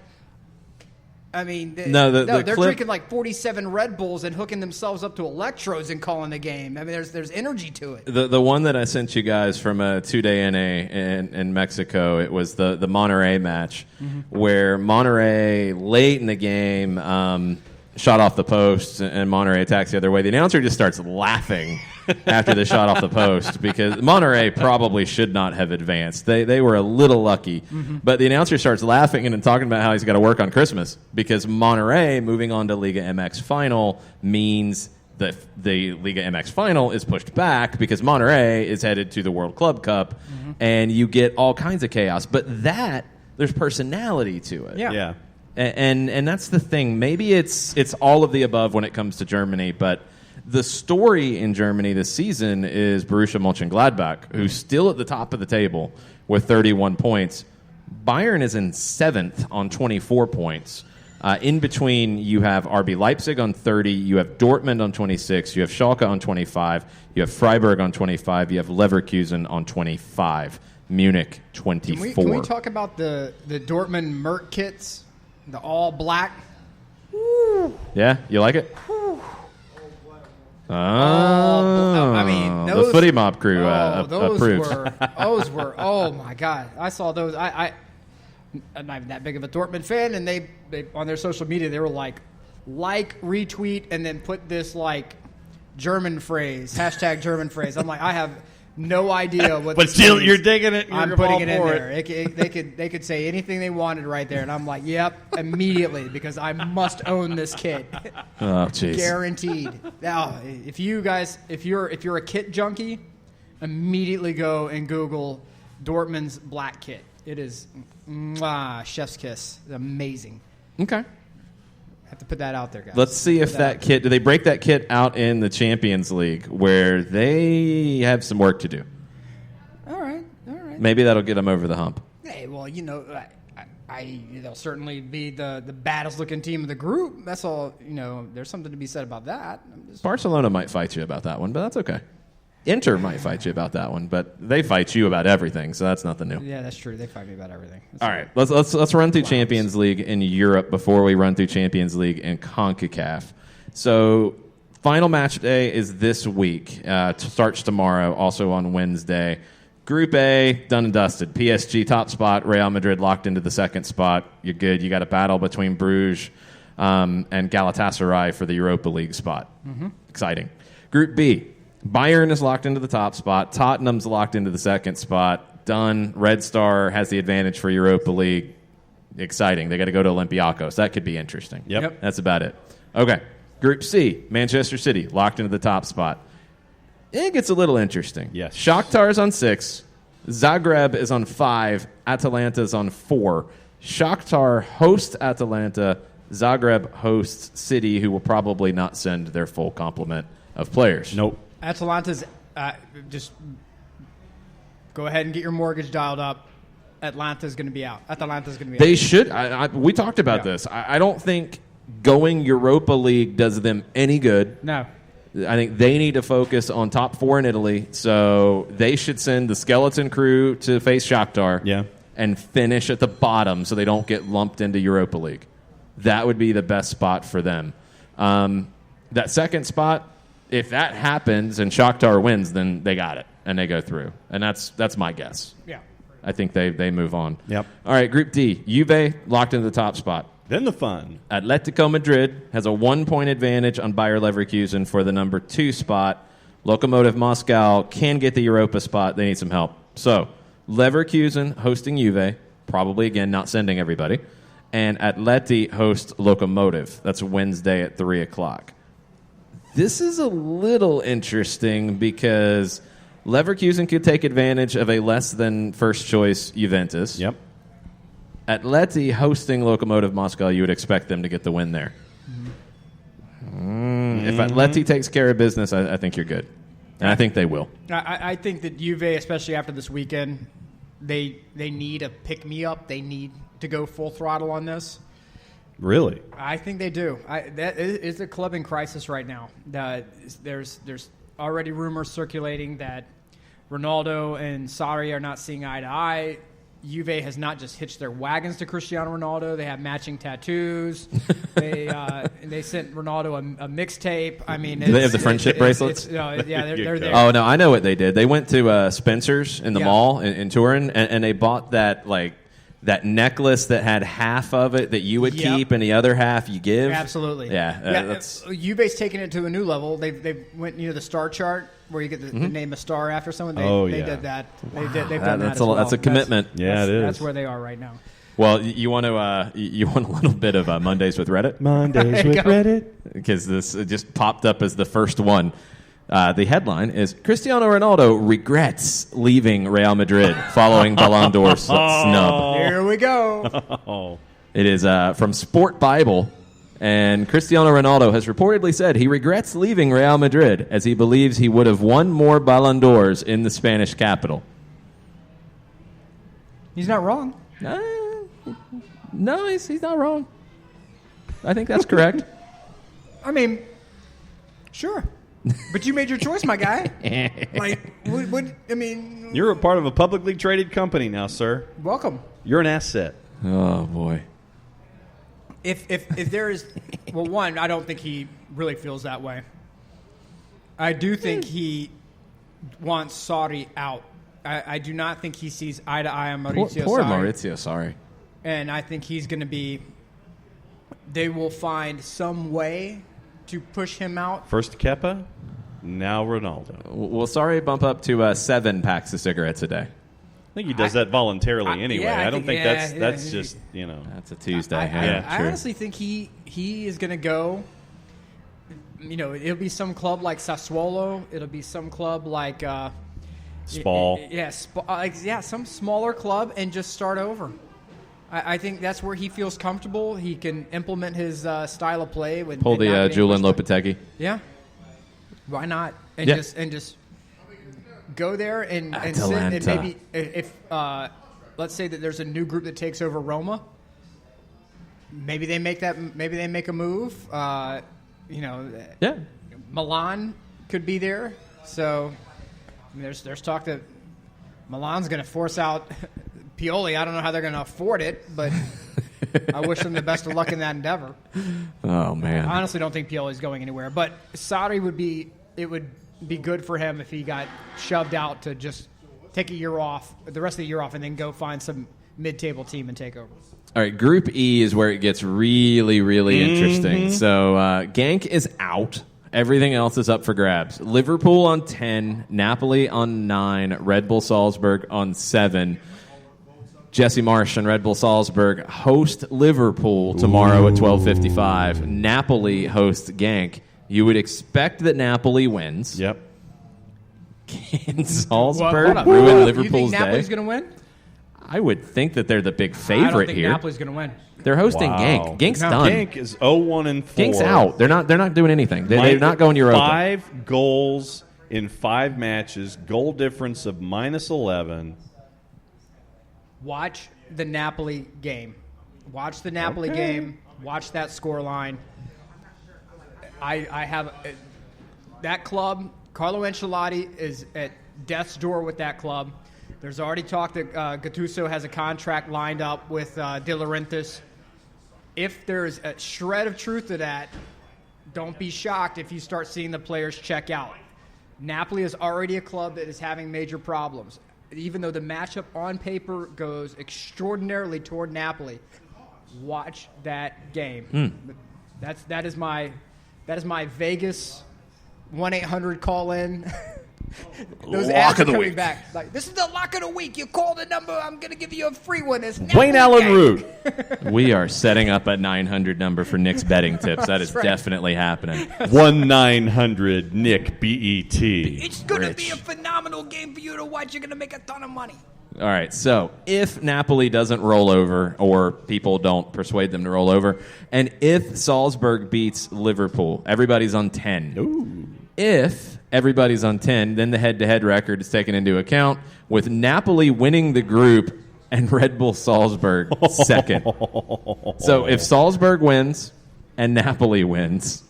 they're drinking like 47 Red Bulls and hooking themselves up to electrodes and calling the game. There's energy to it. The one that I sent you guys from a 2-day NA in Mexico, it was the Monterrey match where Monterrey late in the game shot off the post and Monterrey attacks the other way. The announcer just starts laughing after the shot off the post because Monterrey probably should not have advanced. They were a little lucky. But the announcer starts laughing and talking about how he's got to work on Christmas because Monterrey moving on to Liga MX final means that the Liga MX final is pushed back because Monterrey is headed to the World Club Cup and you get all kinds of chaos. But there's personality to it. Yeah. And that's the thing. Maybe it's all of the above when it comes to Germany, but the story in Germany this season is Borussia Mönchengladbach, who's still at the top of the table with 31 points. Bayern is in 7th on 24 points. In between, you have RB Leipzig on 30, you have Dortmund on 26, you have Schalke on 25, you have Freiburg on 25, you have Leverkusen on 25, Munich 24. Can we talk about the Dortmund Merc kits, the all black? Woo. Yeah, you like it? Woo. I mean, the Footy Mob crew those approves. those were. Oh my God! I saw those. I'm not even that big of a Dortmund fan, and they on their social media they were like, retweet, and then put this like German phrase, hashtag German phrase. I'm like, I have no idea what. But this still, means. you're digging it. I'm putting it in there. They could say anything they wanted right there, and I'm like, yep, immediately, because I must own this kit. Oh, jeez. Guaranteed. Now, if you're a kit junkie, immediately go and Google Dortmund's black kit. It is chef's kiss. It's amazing. Okay. Have to put that out there, guys. Let's see if that kit, do they break that kit out in the Champions League where they have some work to do? All right. Maybe that'll get them over the hump. Hey, well, they'll certainly be the baddest looking team of the group. That's all. There's something to be said about that. Barcelona might fight you about that one, but that's okay. Inter might fight you about that one, but they fight you about everything, so that's nothing new. Yeah, that's true. They fight me about everything. All right, let's run through Champions League in Europe before we run through Champions League in CONCACAF. So, final match day is this week. Starts tomorrow, also on Wednesday. Group A, done and dusted. PSG top spot, Real Madrid locked into the second spot. You're good. You got a battle between Bruges and Galatasaray for the Europa League spot. Mm-hmm. Exciting. Group B. Bayern is locked into the top spot. Tottenham's locked into the second spot. Done. Red Star has the advantage for Europa League. Exciting. They got to go to Olympiacos. That could be interesting. Yep. That's about it. Okay. Group C. Manchester City locked into the top spot. It gets a little interesting. Yes. Shakhtar's on 6. Zagreb is on 5. Atalanta's on 4. Shakhtar hosts Atalanta. Zagreb hosts City, who will probably not send their full complement of players. Nope. Atalanta's just go ahead and get your mortgage dialed up. Atlanta's going to be out. Atalanta's going to be out. They should. We talked about this. I don't think going Europa League does them any good. No. I think they need to focus on top 4 in Italy. So they should send the skeleton crew to face Shakhtar and finish at the bottom so they don't get lumped into Europa League. That would be the best spot for them. That second spot, if that happens and Shakhtar wins, then they got it and they go through. And that's my guess. Yeah. I think they move on. Yep. All right, Group D. Juve locked into the top spot. Then the fun. Atletico Madrid has a 1-point advantage on Bayer Leverkusen for the number 2 spot. Lokomotiv Moscow can get the Europa spot. They need some help. So, Leverkusen hosting Juve, probably again not sending everybody, and Atleti host Lokomotiv. That's Wednesday at 3 o'clock. This is a little interesting because Leverkusen could take advantage of a less than first choice Juventus. Yep. Atleti hosting Lokomotiv Moscow, you would expect them to get the win there. If Atleti takes care of business, I think you're good. And I think they will. I think that Juve, especially after this weekend, they need a pick-me-up. They need to go full throttle on this. Really? I think they do. That is a club in crisis right now. There's already rumors circulating that Ronaldo and Sarri are not seeing eye to eye. Juve has not just hitched their wagons to Cristiano Ronaldo. They have matching tattoos. They sent Ronaldo a mixtape. I mean, do they have the friendship bracelets? They're there. Oh, no, I know what they did. They went to Spencer's in the mall in Turin, and they bought that necklace that had half of it that you would keep and the other half you give. Absolutely. That's Juve's taking it to a new level. They went the star chart where you get the name a star after someone. They did that. They've done that as well. That's a commitment. It is. That's where they are right now. Well, you want a little bit of Mondays with Reddit? Mondays with Reddit. Because this just popped up as the first one. The headline is Cristiano Ronaldo regrets leaving Real Madrid following Ballon d'Or snub. Here we go. It is from Sport Bible, and Cristiano Ronaldo has reportedly said he regrets leaving Real Madrid as he believes he would have won more Ballon d'Ors in the Spanish capital. He's not wrong. No, he's not wrong. I think that's correct. I mean, sure. But you made your choice, my guy. I mean... You're a part of a publicly traded company now, sir. Welcome. You're an asset. Oh, boy. If there is... Well, one, I don't think he really feels that way. I do think he wants Sarri out. I do not think he sees eye to eye on Maurizio Poor Sarri. Maurizio Sarri. And I think he's going to be... They will find some way to push him out. First Kepa, now Ronaldo. Will Sarri bump up to 7 packs of cigarettes a day? I think he does that voluntarily anyway. Yeah, I don't think that's just, That's a Tuesday. I honestly think he is going to go... it'll be some club like Sassuolo. It'll be some club like... Spal. Some smaller club and just start over. I think that's where he feels comfortable. He can implement his style of play. Pull the Julian Lopetegui. Yeah. Why not? And just go there and sit. And maybe if let's say that there's a new group that takes over Roma, maybe they make that. Maybe they make a move. Milan could be there. So there's talk that Milan's going to force out Pioli. I don't know how they're going to afford it, but I wish them the best of luck in that endeavor. Oh, man. I honestly don't think Pioli's going anywhere, but Sarri would be good for him if he got shoved out to just take a year off, the rest of the year off, and then go find some mid-table team and take over. All right, Group E is where it gets really, really interesting. So Genk is out. Everything else is up for grabs. Liverpool on 10, Napoli on 9, Red Bull Salzburg on 7. Jesse Marsh and Red Bull Salzburg host Liverpool tomorrow at 12:55. Napoli hosts Genk. You would expect that Napoli wins. Yep. Can Salzburg ruin Liverpool's day? You think Napoli's day? going to win? I would think that they're the big favorite I don't think here. Napoli's going to win. They're hosting Genk. Genk's done. Genk is 0-1-4. Genk's out. They're not doing anything. They're not going Europa. 5 goals in 5 matches. Goal difference of -11. Watch the Napoli game. Watch the Napoli game. Watch that scoreline. I have that club. Carlo Ancelotti is at death's door with that club. There's already talk that Gattuso has a contract lined up with De Laurentiis. If there's a shred of truth to that, don't be shocked if you start seeing the players check out. Napoli is already a club that is having major problems. Even though the matchup on paper goes extraordinarily toward Napoli, watch that game. That is my Vegas 1-800 call in. Those ads are coming back. Like, this is the lock of the week. You call the number, I'm going to give you a free one. It's Wayne Allen Root. We are setting up a 900 number for Nick's betting tips. That is definitely happening. 1-900 Nick BET. It's going to be a phenomenal game for you to watch. You're going to make a ton of money. All right, so if Napoli doesn't roll over or people don't persuade them to roll over, and if Salzburg beats Liverpool, everybody's on 10. Ooh. If everybody's on 10, then the head-to-head record is taken into account, with Napoli winning the group and Red Bull Salzburg second. So if Salzburg wins and Napoli wins,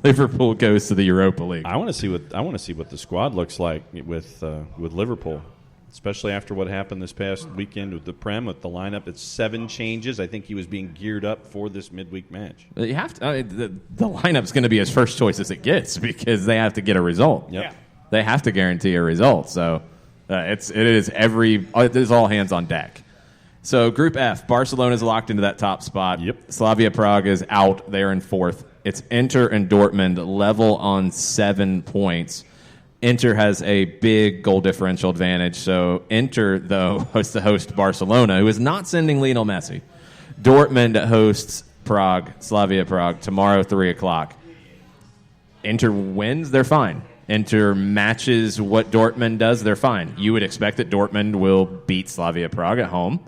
Liverpool goes to the Europa League. I want to see what the squad looks like with Liverpool, especially after what happened this past weekend with the Prem, with the lineup. It's 7 changes. I think he was being geared up for this midweek match. You have to. The lineup's going to be his first choice as it gets because they have to get a result. Yep. Yeah. They have to guarantee a result. So it is all hands on deck. So Group F, Barcelona's locked into that top spot. Yep. Slavia Prague is out. They're in 4th. It's Inter and Dortmund level on 7 points. Inter has a big goal differential advantage. So Inter, though, hosts to host Barcelona, who is not sending Lionel Messi. Dortmund hosts Slavia Prague, tomorrow, 3 o'clock. Inter wins, they're fine. Inter matches what Dortmund does, they're fine. You would expect that Dortmund will beat Slavia Prague at home.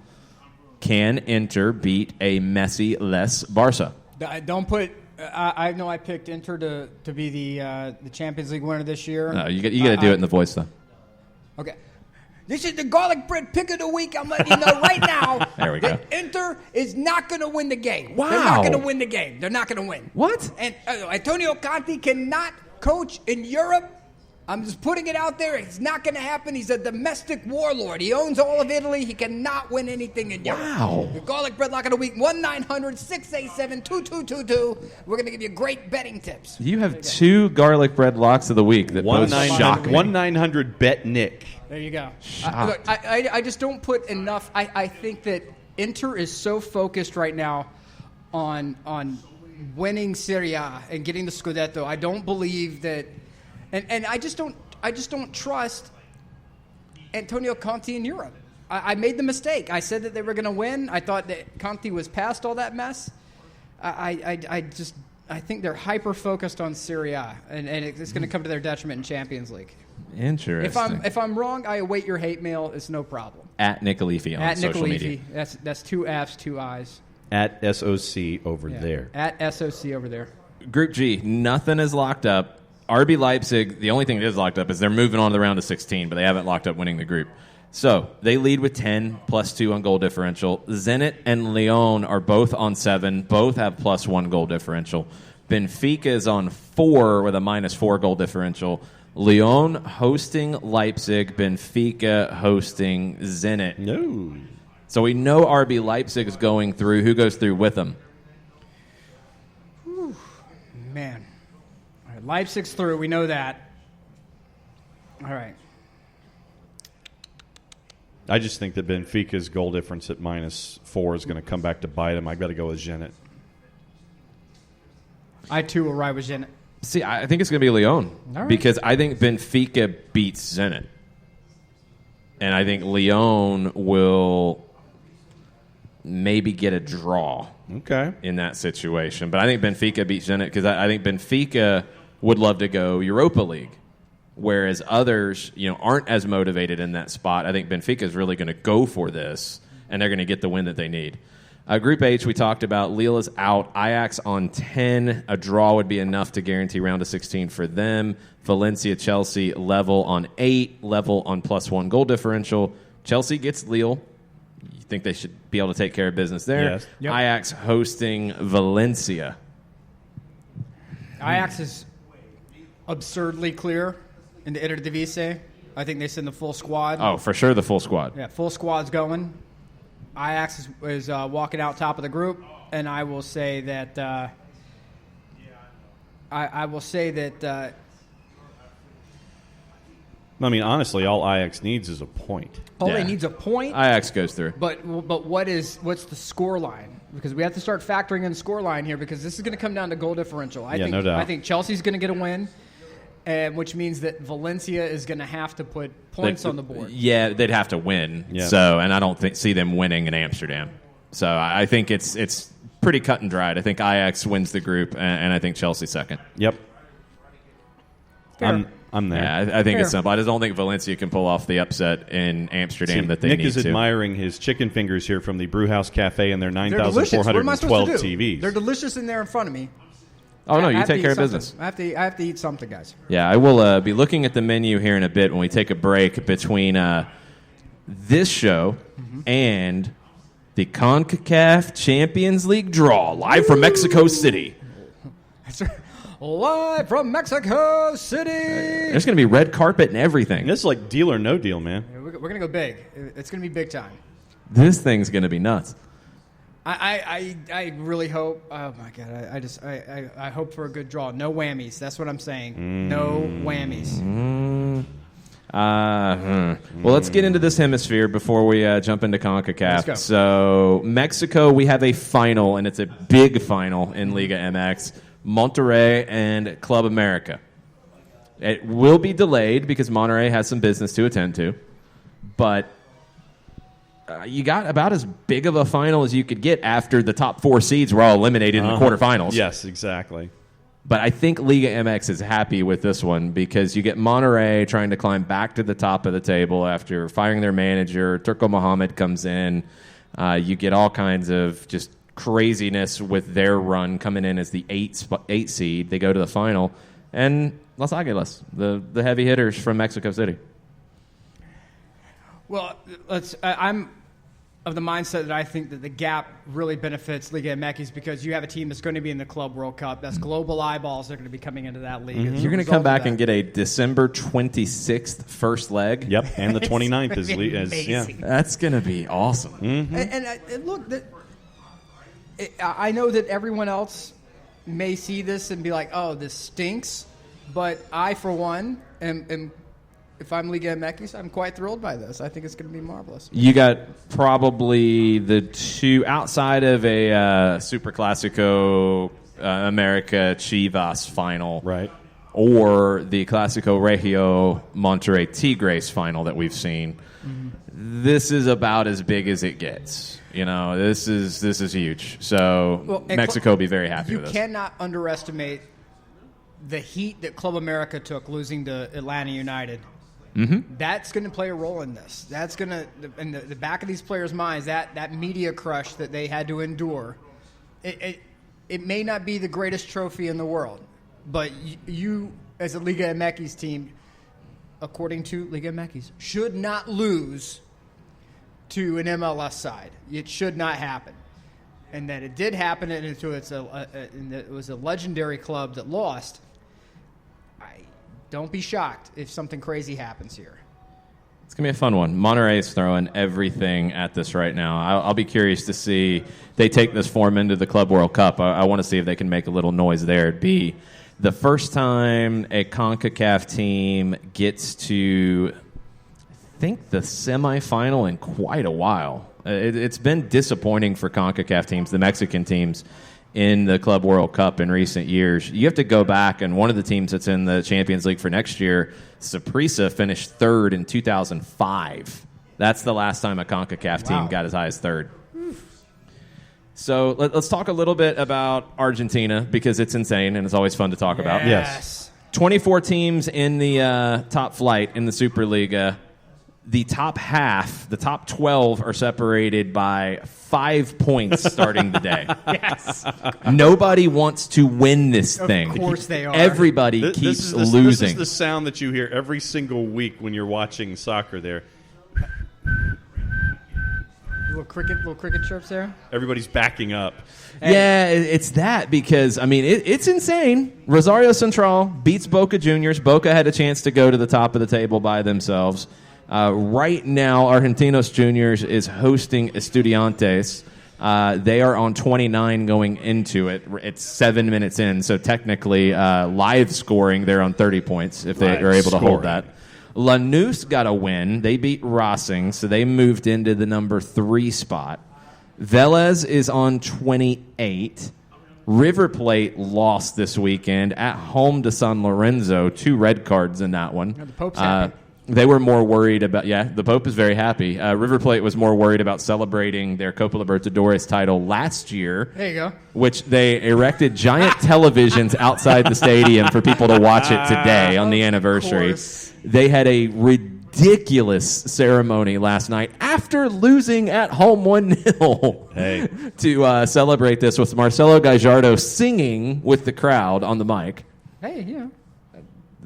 Can Inter beat a Messi-less Barca? Don't put... I know I picked Inter to be the Champions League winner this year. No, you got to do it in the voice, though. Okay. This is the garlic bread pick of the week. I'm letting you know right now. There we go. That Inter is not going to win the game. Wow. They're not going to win the game. They're not going to win. What? And Antonio Conte cannot coach in Europe. I'm just putting it out there. It's not going to happen. He's a domestic warlord. He owns all of Italy. He cannot win anything in Europe. Wow. The garlic bread lock of the week, 1-900-687-2222. We're going to give you great betting tips. You have 2 garlic bread locks of the week that both shock me. 1-900-bet-Nick. There you go. Shocked. I just don't put enough. I think that Inter is so focused right now on winning Serie A and getting the Scudetto. I don't believe that, and I just don't trust Antonio Conte in Europe. I made the mistake. I said that they were going to win. I thought that Conte was past all that mess. I think they're hyper focused on Serie A, and it's going to come to their detriment in Champions League. Interesting. If I'm wrong, I await your hate mail. It's no problem. At Nick Alifi on social media. That's 2 F's, 2 I's. At SOC over there. At SOC over there. Group G, nothing is locked up. RB Leipzig, the only thing that is locked up is they're moving on to the round of 16, but they haven't locked up winning the group. So they lead with 10, +2 on goal differential. Zenit and Lyon are both on 7. Both have +1 goal differential. Benfica is on 4 with a -4 goal differential. Lyon hosting Leipzig, Benfica hosting Zenit. No. So we know RB Leipzig is going through. Who goes through with them? Whew, man. All right, Leipzig's through. We know that. All right. I just think that Benfica's goal difference at -4 is going to come back to bite them. I've got to go with Zenit. I, too, will ride with Zenit. See, I think it's going to be Lyon right. because I think Benfica beats Zenit. And I think Lyon will maybe get a draw in that situation. But I think Benfica beats Zenit because I think Benfica would love to go Europa League, whereas others aren't as motivated in that spot. I think Benfica is really going to go for this, and they're going to get the win that they need. Group H, we talked about. Lille is out. Ajax on 10. A draw would be enough to guarantee round of 16 for them. Valencia, Chelsea, level on 8. Level on +1 goal differential. Chelsea gets Lille. You think they should be able to take care of business there? Yes. Yep. Ajax hosting Valencia. Ajax is absurdly clear in the Eredivisie. I think they send the full squad. Oh, for sure the full squad. Yeah, full squad's going. Ajax is walking out top of the group, and I will say that I mean, honestly, all Ajax needs is a point. They needs a point. Ajax goes through. But what's the score line? Because we have to start factoring in the score line here because this is going to come down to goal differential. No doubt. I think Chelsea's going to get a win, which means that Valencia is going to have to put points on the board. Yeah, they'd have to win. Yeah. So, and I don't see them winning in Amsterdam. So I think it's pretty cut and dried. I think Ajax wins the group, and I think Chelsea second. Yep. Fair. I'm there. Yeah, I think Fair. it's simple. I just don't think Valencia can pull off the upset in Amsterdam that they Nick need is to. admiring his chicken fingers here from the Brewhouse Cafe and their They're delicious. What am I 9,412 supposed to do? TVs. They're delicious in there in front of me. Oh, no, I you have to take eat care of something. business. I have to eat something, guys. Yeah, I will be looking at the menu here in a bit when we take a break between this show and the CONCACAF Champions League draw live from Mexico City. Live from Mexico City. There's going to be red carpet and everything. This is like deal or no deal, man. We're going to go big. It's going to be big time. This thing's going to be nuts. I really hope. Oh my god! I hope for a good draw. No whammies. That's what I'm saying. No whammies. Well, let's get into this hemisphere before we jump into CONCACAF. Let's go. So Mexico, we have a final, and it's a big final in Liga MX. Monterrey and Club America. It will be delayed because Monterrey has some business to attend to, but you got about as big of a final as you could get after the top 4 seeds were all eliminated in the quarterfinals. Yes, exactly. But I think Liga MX is happy with this one because you get Monterrey trying to climb back to the top of the table after firing their manager. Turco Mohamed comes in. You get all kinds of just craziness with their run coming in as the 8 seed. They go to the final. And Los Águilas, the heavy hitters from Mexico City. Well, I'm of the mindset that I think that the gap really benefits Liga MX because you have a team that's going to be in the Club World Cup. That's global eyeballs that are going to be coming into that league. You're going to come back and get a December 26th first leg. Yep, and the 29th is yeah. That's going to be awesome. Mm-hmm. And look, I know that everyone else may see this and be like, "Oh, this stinks," but I, for one, am if I'm Liga MX, I'm quite thrilled by this. I think it's going to be marvelous. You got probably the two outside of a Super Clasico America Chivas final, right? Or the Clásico Regio Monterrey Tigres final that we've seen. Mm-hmm. This is about as big as it gets. You know, this is huge. So Mexico will be very happy with this. You cannot underestimate the heat that Club America took losing to Atlanta United. Mm-hmm. That's going to play a role in this. That's going to, in the back of these players' minds, that media crush that they had to endure. It may not be the greatest trophy in the world, but you as a Liga MX team, according to Liga MX, should not lose to an MLS side. It should not happen. And that it did happen, and it was a legendary club that lost. Don't be shocked if something crazy happens here. It's going to be a fun one. Monterrey is throwing everything at this right now. I'll be curious to see they take this form into the Club World Cup. I want to see if they can make a little noise there. It'd be the first time a CONCACAF team gets to, I think, the semifinal in quite a while. It's been disappointing for CONCACAF teams, the Mexican teams, in the Club World Cup in recent years. You have to go back, and one of the teams that's in the Champions League for next year, Saprissa, finished third in 2005. That's the last time a CONCACAF team got as high as third. So let's talk a little bit about Argentina, because it's insane, and it's always fun to talk about. Yes. 24 teams in the top flight in the Superliga. The top half, the top 12, are separated by 5 points starting the day. Yes. Nobody wants to win this thing. Of course they are. Everybody keeps losing. This is the sound that you hear every single week when you're watching soccer there. Little cricket chirps there. Everybody's backing up. Yeah, it's that because, I mean, it's insane. Rosario Central beats Boca Juniors. Boca had a chance to go to the top of the table by themselves. Right now, Argentinos Juniors is hosting Estudiantes. They are on 29 going into it. It's 7 minutes in, so technically live scoring, they're on 30 points if they are able to hold that. Lanús got a win. They beat Racing, so they moved into the number 3 spot. Vélez is on 28. River Plate lost this weekend at home to San Lorenzo. 2 red cards in that one. The Pope's happy. They were more worried about, the Pope is very happy. River Plate was more worried about celebrating their Copa Libertadores title last year. There you go. Which they erected giant televisions outside the stadium for people to watch it today on the anniversary. They had a ridiculous ceremony last night after losing at home 1-0 to celebrate this with Marcelo Gallardo singing with the crowd on the mic. Hey,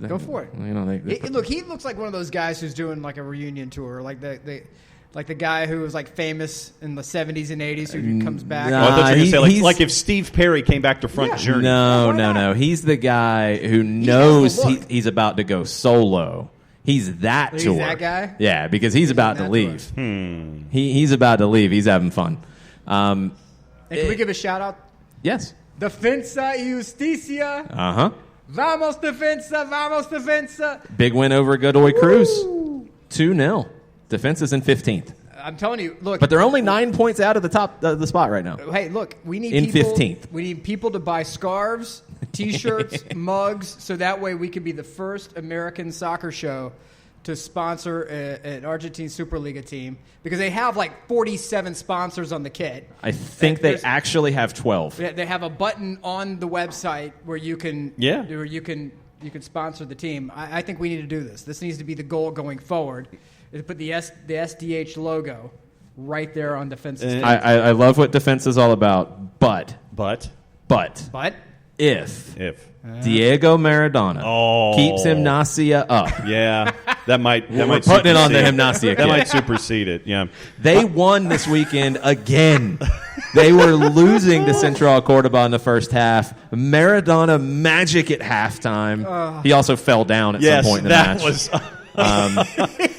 go for it. You know, he looks like one of those guys who's doing like a reunion tour, like the guy who was like famous in the 70s and 80s who comes back. I thought you were going to say like if Steve Perry came back to Front Journey. No. He's the guy who knows he's about to go solo. He's that tour. He's that guy? Yeah, because he's about to leave. He's about to leave. He's having fun. And can we give a shout out? Yes. Defensa y Justicia. Uh-huh. Vamos Defensa, vamos Defensa. Big win over Godoy Cruz. 2-0. Defense is in 15th. I'm telling you, look. But they're only 9 points out of the top the spot right now. Hey, look, we need in people, 15th. We need people to buy scarves, T-shirts, mugs, so that way we can be the first American soccer show to sponsor an Argentine Superliga team, because they have like 47 sponsors on the kit. I think they actually have 12. They have a button on the website where you can you can sponsor the team. I think we need to do this. This needs to be the goal going forward. Is to put the SDH logo right there on defense's I love what defense is all about, but if Diego Maradona keeps Gimnasia up, That might We're putting it on the supersede Gimnasia That kid. might supersede it. Yeah. They won this weekend again. They were losing to Central Cordoba in the first half. Maradona magic at halftime. He also fell down at some point in the match. Was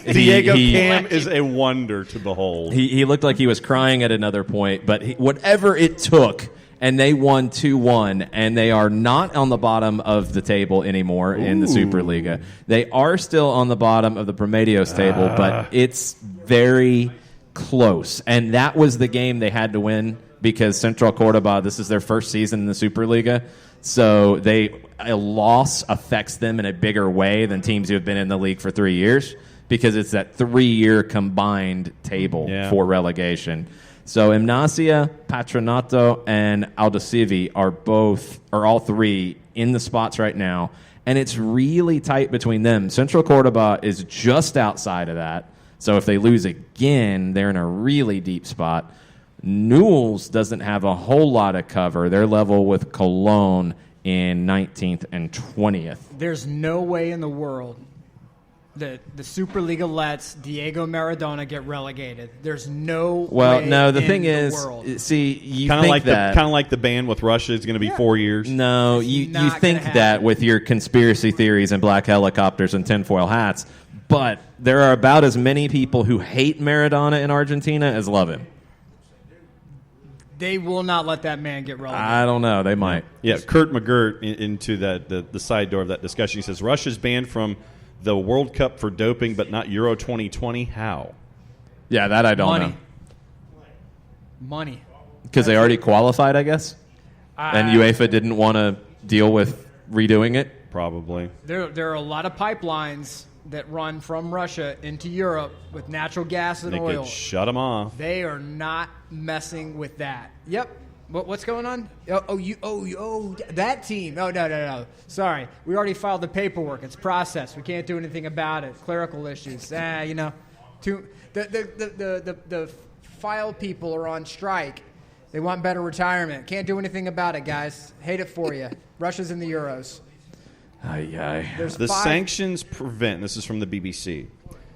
Diego Cam is a wonder to behold. He looked like he was crying at another point, but whatever it took, and they won 2-1, and they are not on the bottom of the table anymore in the Superliga. They are still on the bottom of the Promedios table, but it's very close. And that was the game they had to win because Central Cordoba, this is their first season in the Superliga, so a loss affects them in a bigger way than teams who have been in the league for 3 years because it's that 3-year combined table for relegation. So Gimnasia, Patronato, and Aldosivi are all three in the spots right now, and it's really tight between them. Central Cordoba is just outside of that, so if they lose again, they're in a really deep spot. Newell's doesn't have a whole lot of cover. They're level with Cologne in 19th and 20th. There's no way in the world that the Superliga lets Diego Maradona get relegated. There's no way the in thing the is, world. see, you Kind of think like that. kind of like the ban with Russia is going to be 4 years. No, you not think gonna that happen. with your conspiracy theories and black helicopters and tinfoil hats, but there are about as many people who hate Maradona in Argentina as love him. They will not let that man get relegated. I don't know. They might. Yeah, Kurt McGirt into the side door of that discussion. He says Russia's banned from the World Cup for doping, but not Euro 2020. How? Yeah, that I don't know. Money. Because they already qualified, I guess? And UEFA didn't want to deal with redoing it? Probably. There are a lot of pipelines that run from Russia into Europe with natural gas and They oil. could shut them off. They are not messing with that. Yep. What's going on? That team. Oh, no. Sorry. We already filed the paperwork. It's processed. We can't do anything about it. Clerical issues. The file people are on strike. They want better retirement. Can't do anything about it, guys. Hate it for you. Russia's in the Euros. The sanctions prevent, this is from the BBC,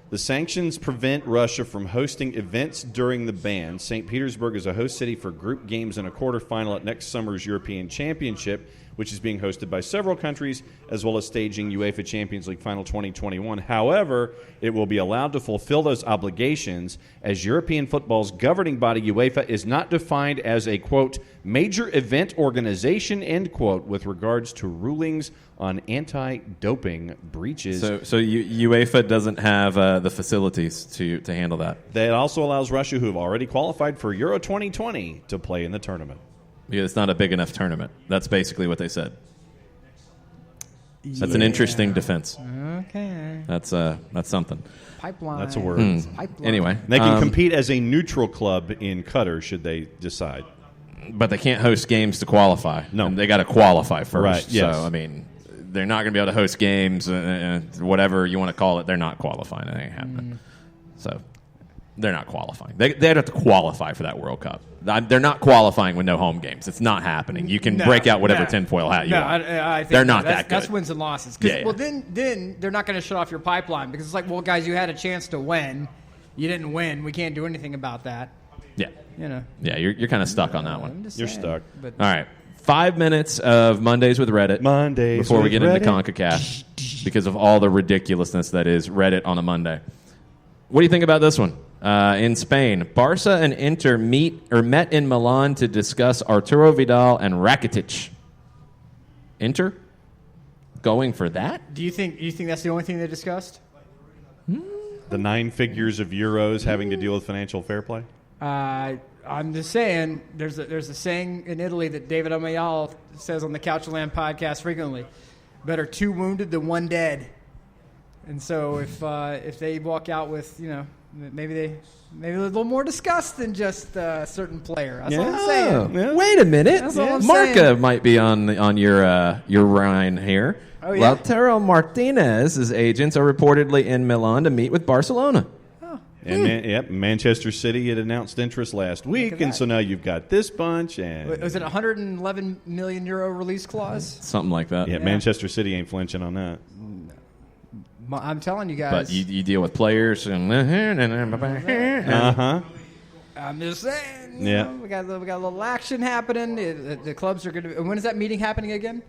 the sanctions prevent Russia from hosting events during the ban. St. Petersburg is a host city for group games and a quarterfinal at next summer's European Championship, which is being hosted by several countries, as well as staging UEFA Champions League Final 2021. However, it will be allowed to fulfill those obligations as European football's governing body, UEFA, is not defined as a, quote, major event organization, end quote, with regards to rulings on anti-doping breaches. So UEFA doesn't have the facilities to handle that. That also allows Russia, who have already qualified for Euro 2020, to play in the tournament. Because it's not a big enough tournament. That's basically what they said. That's an interesting defense. Okay. That's something. Pipeline. That's a word. Pipeline. Anyway, They can compete as a neutral club in Qatar, should they decide. but they can't host games to qualify. No. And they got to qualify first. Right, yes. So I mean, they're not going to be able to host games, whatever you want to call it. They're not qualifying. It ain't happening. So they're not qualifying. They'd have to qualify for that World Cup. They're not qualifying with no home games. It's not happening. You can break out whatever tinfoil hat you want. I think they're not that good. That's wins and losses. Yeah. Well, then they're not going to shut off your pipeline because it's like, well, guys, you had a chance to win. You didn't win. We can't do anything about that. Yeah. You know. Yeah, you're kind of stuck on that one. I'm just You're saying. stuck. But All right. 5 minutes of Mondays with Reddit. Mondays before we with get into Reddit. CONCACAF because of all the ridiculousness that is Reddit on a Monday. What do you think about this one? In Spain, Barca and Inter met in Milan to discuss Arturo Vidal and Rakitic. Inter going for that? do you think that's the only thing they discussed? The 9 figures of euros having to deal with financial fair play? I'm just saying, there's a saying in Italy that David Amayal says on the Couchland podcast frequently: "Better 2 wounded than 1 dead." And so if they walk out with, maybe a little more disgust than just a certain player. That's all I'm saying. Yeah. Wait a minute. That's all I'm Marca saying. might be on your Rhine here. Oh, yeah? Lautaro Martinez's agents are reportedly in Milan to meet with Barcelona. And Manchester City had announced interest last week, at and that. so now you've got this bunch. And Was it a 111 million euro release clause? Something like that. yeah, Manchester City ain't flinching on that. I'm telling you guys. But you deal with players and I'm just saying. Yeah. We got a little action happening. The clubs are going to. When is that meeting happening again?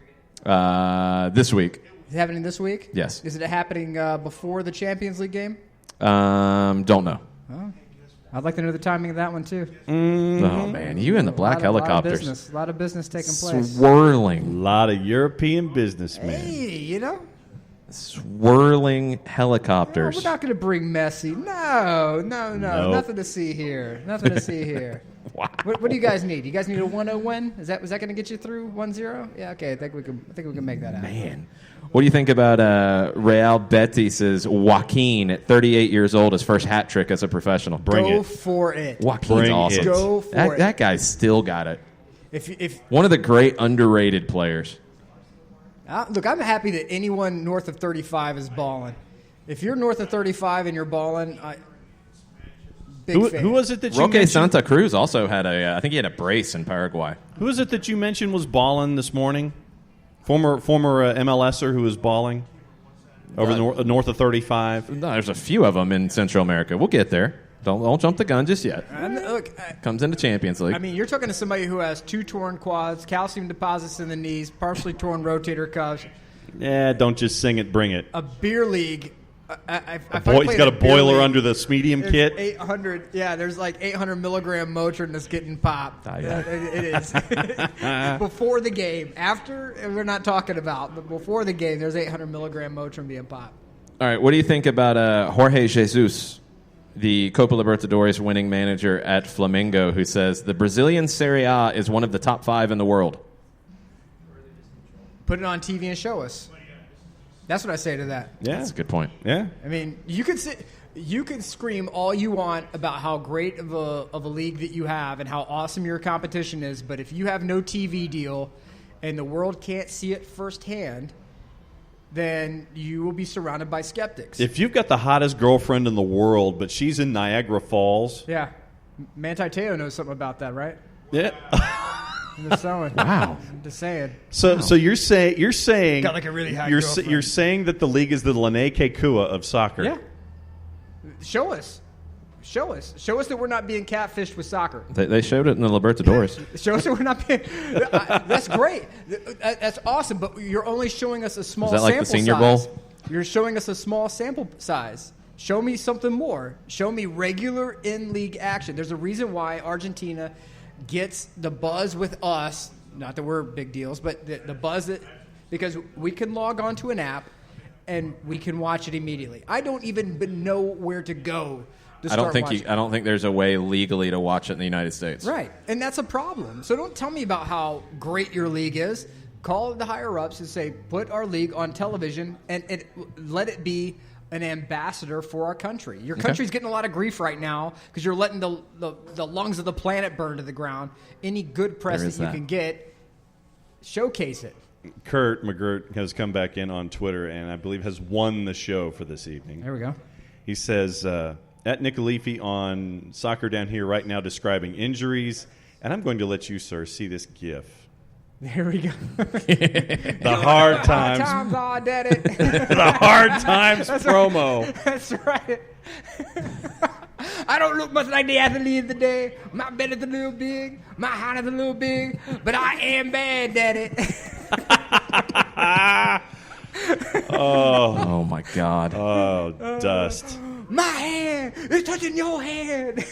This week. Is it happening this week? Yes. Is it happening before the Champions League game? Don't know. Oh. I'd like to know the timing of that one too. Oh man, you and the black helicopters. A lot of business taking place. Swirling. A lot of European businessmen. Hey, you know. Swirling No, helicopters. we're not going to bring Messi. No. Nope. Nothing to see here. Wow. What do you guys need? You guys need a 1-0 win? Was that going to get you through 1-0? Yeah, okay. I think we can make that happen. Man. What do you think about Real Betis' Joaquin at 38 years old, his first hat trick as a professional? Go for it. Joaquin's Bring awesome. it. Go for it. That guy's still got it. If One of the great underrated players. look, I'm happy that anyone north of 35 is balling. If you're north of 35 and you're balling, big fan. Who was it that you Roque mentioned? Santa Cruz also had I think he had a brace in Paraguay. Who is it that you mentioned was balling this morning? Former MLSer who was balling over north of 35. No, there's a few of them in Central America. We'll get there. Don't jump the gun just yet. Look, Comes into Champions League. I mean, you're talking to somebody who has 2 torn quads, calcium deposits in the knees, partially torn rotator cuffs, Yeah, don't just sing it, bring it. a beer league. He's got a boiler under the medium kit. 800. Yeah, there's like 800 milligram Motrin that's getting popped. Yeah. It is. Before the game. After, we're not talking about, but before the game, there's 800 milligram Motrin being popped. All right, what do you think about Jorge Jesus, the Copa Libertadores winning manager at Flamengo, who says the Brazilian Serie A is one of the top 5 in the world? Put it on TV and show us. That's what I say to that. Yeah, That's a good point. Yeah, I mean, you can scream all you want about how great of a league that you have and how awesome your competition is, but if you have no TV deal and the world can't see it firsthand, then you will be surrounded by skeptics. if you've got the hottest girlfriend in the world, but she's in Niagara Falls. Yeah. Manti Te'o knows something about that, right? Yeah. I'm just saying. Wow. I'm just saying. So you're saying Got like a really hot you're girlfriend. saying that the league is the Lene Kekua of soccer. Yeah. Show us. Show us that we're not being catfished with soccer. They showed it in the Libertadores. Show us that we're not being. That's great. That's awesome. But you're only showing us a small Is that like sample the Senior size. Bowl? You're showing us a small sample size. Show me something more. Show me regular in-league action. There's a reason why Argentina gets the buzz with us. Not that we're big deals, but the buzz because we can log on to an app and we can watch it immediately. I don't even know where to go. I don't think there's a way legally to watch it in the United States. Right, and that's a problem. So don't tell me about how great your league is. Call the higher-ups and say, put our league on television and let it be an ambassador for our country. Your country's getting a lot of grief right now because you're letting the lungs of the planet burn to the ground. Any good press that you can get, showcase it. Kurt McGirt has come back in on Twitter and I believe has won the show for this evening. There we go. He says, at Nicolifi on Soccer Down Here right now describing injuries, and I'm going to let you, sir, see this GIF. There we go. The hard times. Oh, daddy. The hard times promo. That's right. I don't look much like the athlete of the day. My belly's a little big. My height is a little big. But I am bad, daddy. Oh my God. Oh, dust. My hand is touching your hand.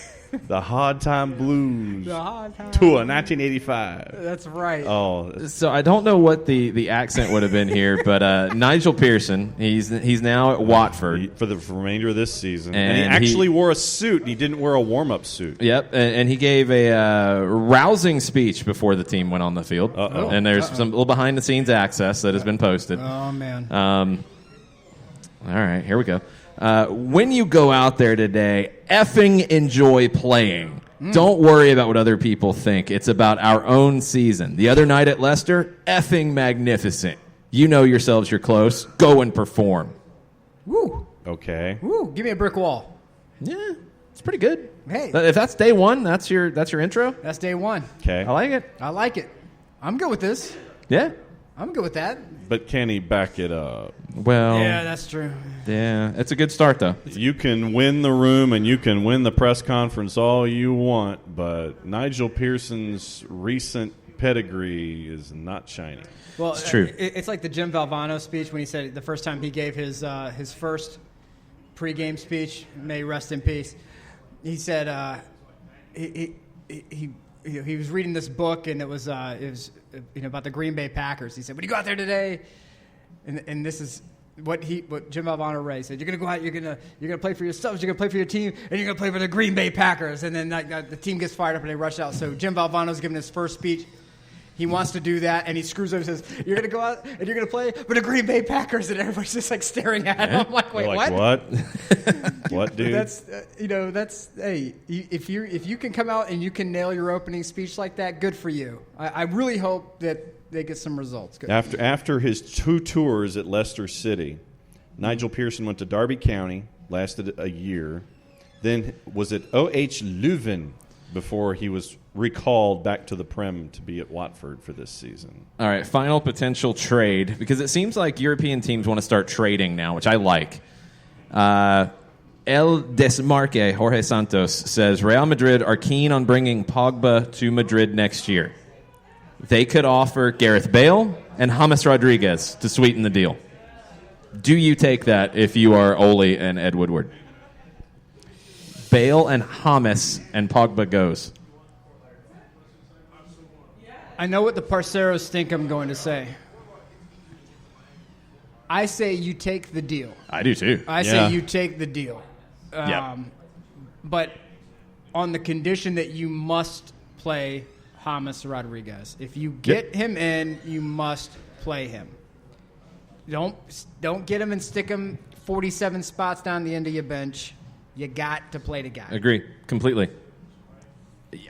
The Hard Time Blues The hard time. Tour 1985. That's right. Oh, So I don't know what the accent would have been here, but Nigel Pearson, he's now at Watford. for the remainder of this season. And And he he- actually wore a suit. He didn't wear a warm-up suit. Yep, and he gave a rousing speech before the team went on the field. Uh-oh. And there's some little behind-the-scenes access that has been posted. Oh, man. All right, here we go. When you go out there today, effing enjoy playing. Don't worry about what other people think. It's about our own season. The other night at Leicester, effing magnificent. You know yourselves you're close. Go and perform. Woo. Okay. Woo. Give me a brick wall. Yeah, it's pretty good. Hey. If that's day one, that's your intro. That's day one. Okay. I like it. I like it. I'm good with this. Yeah. I'm good with that. But can he back it up? Well, Yeah, that's true. yeah, it's a good start though. You can win the room and you can win the press conference all you want, but Nigel Pearson's recent pedigree is not shining. Well, It's true. It's like the Jim Valvano speech when he said the first time he gave his first pregame speech. May he rest in peace. He said he was reading this book and it was about the Green Bay Packers. He said, "When you go out there today," and this is what Jim Valvano read. He said, "You're gonna go out. You're gonna play for yourselves. You're gonna play for your team, and you're gonna play for the Green Bay Packers." And then the team gets fired up and they rush out. So Jim Valvano's giving his first speech. He wants to do that, and he screws up and says, "You're going to go out and you're going to play for the Green Bay Packers," and everybody's just like staring at him. I'm like, "Wait, You're like, what? What, dude?" That's hey, if you can come out and you can nail your opening speech like that, good for you. I really hope that they get some results. Good. After his 2 tours at Leicester City, Nigel Pearson went to Derby County, lasted a year, then was at OH Leuven before he was recalled back to the Prem to be at Watford for this season. All right, final potential trade, because it seems like European teams want to start trading now, which I like. El Desmarque, Jorge Santos, says Real Madrid are keen on bringing Pogba to Madrid next year. They could offer Gareth Bale and James Rodriguez to sweeten the deal. Do you take that if you are Ole and Ed Woodward? Bale and James and Pogba goes. I know what the parceros think I'm going to say. I say you take the deal. I do too. I say you take the deal. Yep. But on the condition that you must play James Rodriguez. If you get him in, you must play him. Don't get him and stick him 47 spots down the end of your bench. You got to play the guy. Agree completely.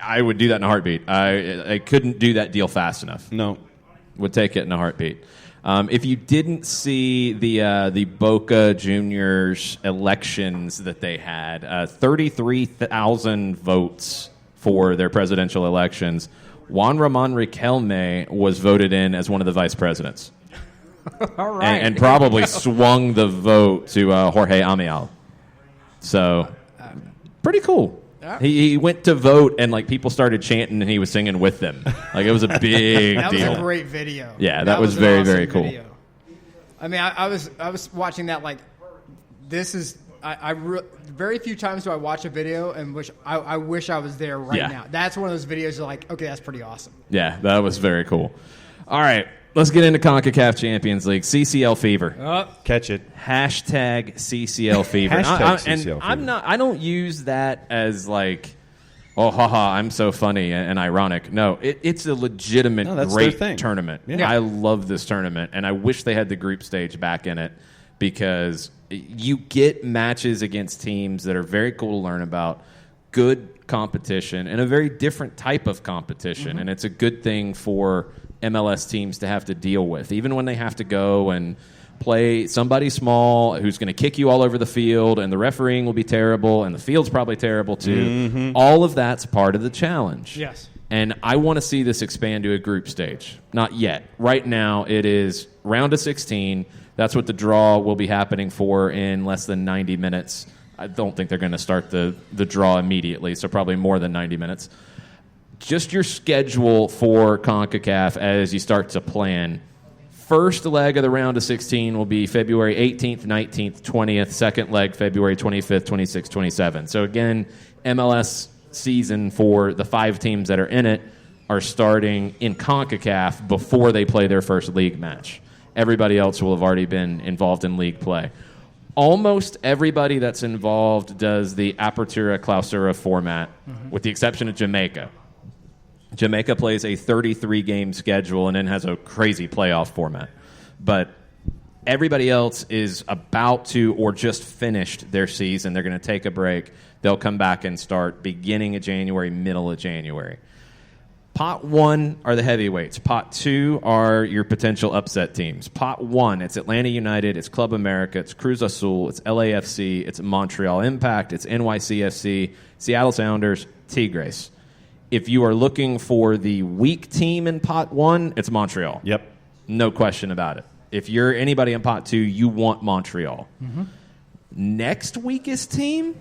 I would do that in a heartbeat. I couldn't do that deal fast enough. No. Would take it in a heartbeat. If you didn't see the Boca Juniors elections that they had, 33,000 votes for their presidential elections. Juan Ramon Riquelme was voted in as one of the vice presidents. All right. And probably swung the vote to Jorge Amial. So, pretty cool. Yeah. He went to vote, and like people started chanting, and he was singing with them. Like it was a big that deal. was a great video. Yeah, that was an very, awesome very cool. video. I mean, I was watching that like this is very few times do I watch a video and I wish I was there right now. That's one of those videos you're like, okay, that's pretty awesome. Yeah, that was very cool. All right, let's get into CONCACAF Champions League. CCL fever. Catch it. Hashtag CCL fever. CCL fever. I don't use that as like, oh, haha, I'm so funny and ironic. No, it's a legitimate that's great their thing. tournament. Yeah. I love this tournament, and I wish they had the group stage back in it because you get matches against teams that are very cool to learn about, good competition, and a very different type of competition. Mm-hmm. And it's a good thing for MLS teams to have to deal with, even when they have to go and play somebody small who's going to kick you all over the field, and the refereeing will be terrible, and the field's probably terrible too. Mm-hmm. All of that's part of the challenge. Yes. And I want to see this expand to a group stage. Not yet. Right now, it is round of 16. That's what the draw will be happening for in less than 90 minutes. I don't think they're going to start the draw immediately, so probably more than 90 minutes. Just your schedule for CONCACAF as you start to plan. First leg of the round of 16 will be February 18th, 19th, 20th. Second leg, February 25th, 26th, 27th. So again, MLS season for the 5 teams that are in it are starting in CONCACAF before they play their first league match. Everybody else will have already been involved in league play. Almost everybody that's involved does the Apertura Clausura format, with the exception of Jamaica. Jamaica plays a 33-game schedule and then has a crazy playoff format. But everybody else is about to or just finished their season. They're going to take a break. They'll come back and start beginning of January, middle of January. Pot 1 are the heavyweights. Pot 2 are your potential upset teams. Pot 1, it's Atlanta United, it's Club America, it's Cruz Azul, it's LAFC, it's Montreal Impact, it's NYCFC, Seattle Sounders, Tigres. If you are looking for the weak team in Pot 1, it's Montreal. Yep. No question about it. If you're anybody in pot 2, you want Montreal. Mm-hmm. Next weakest team,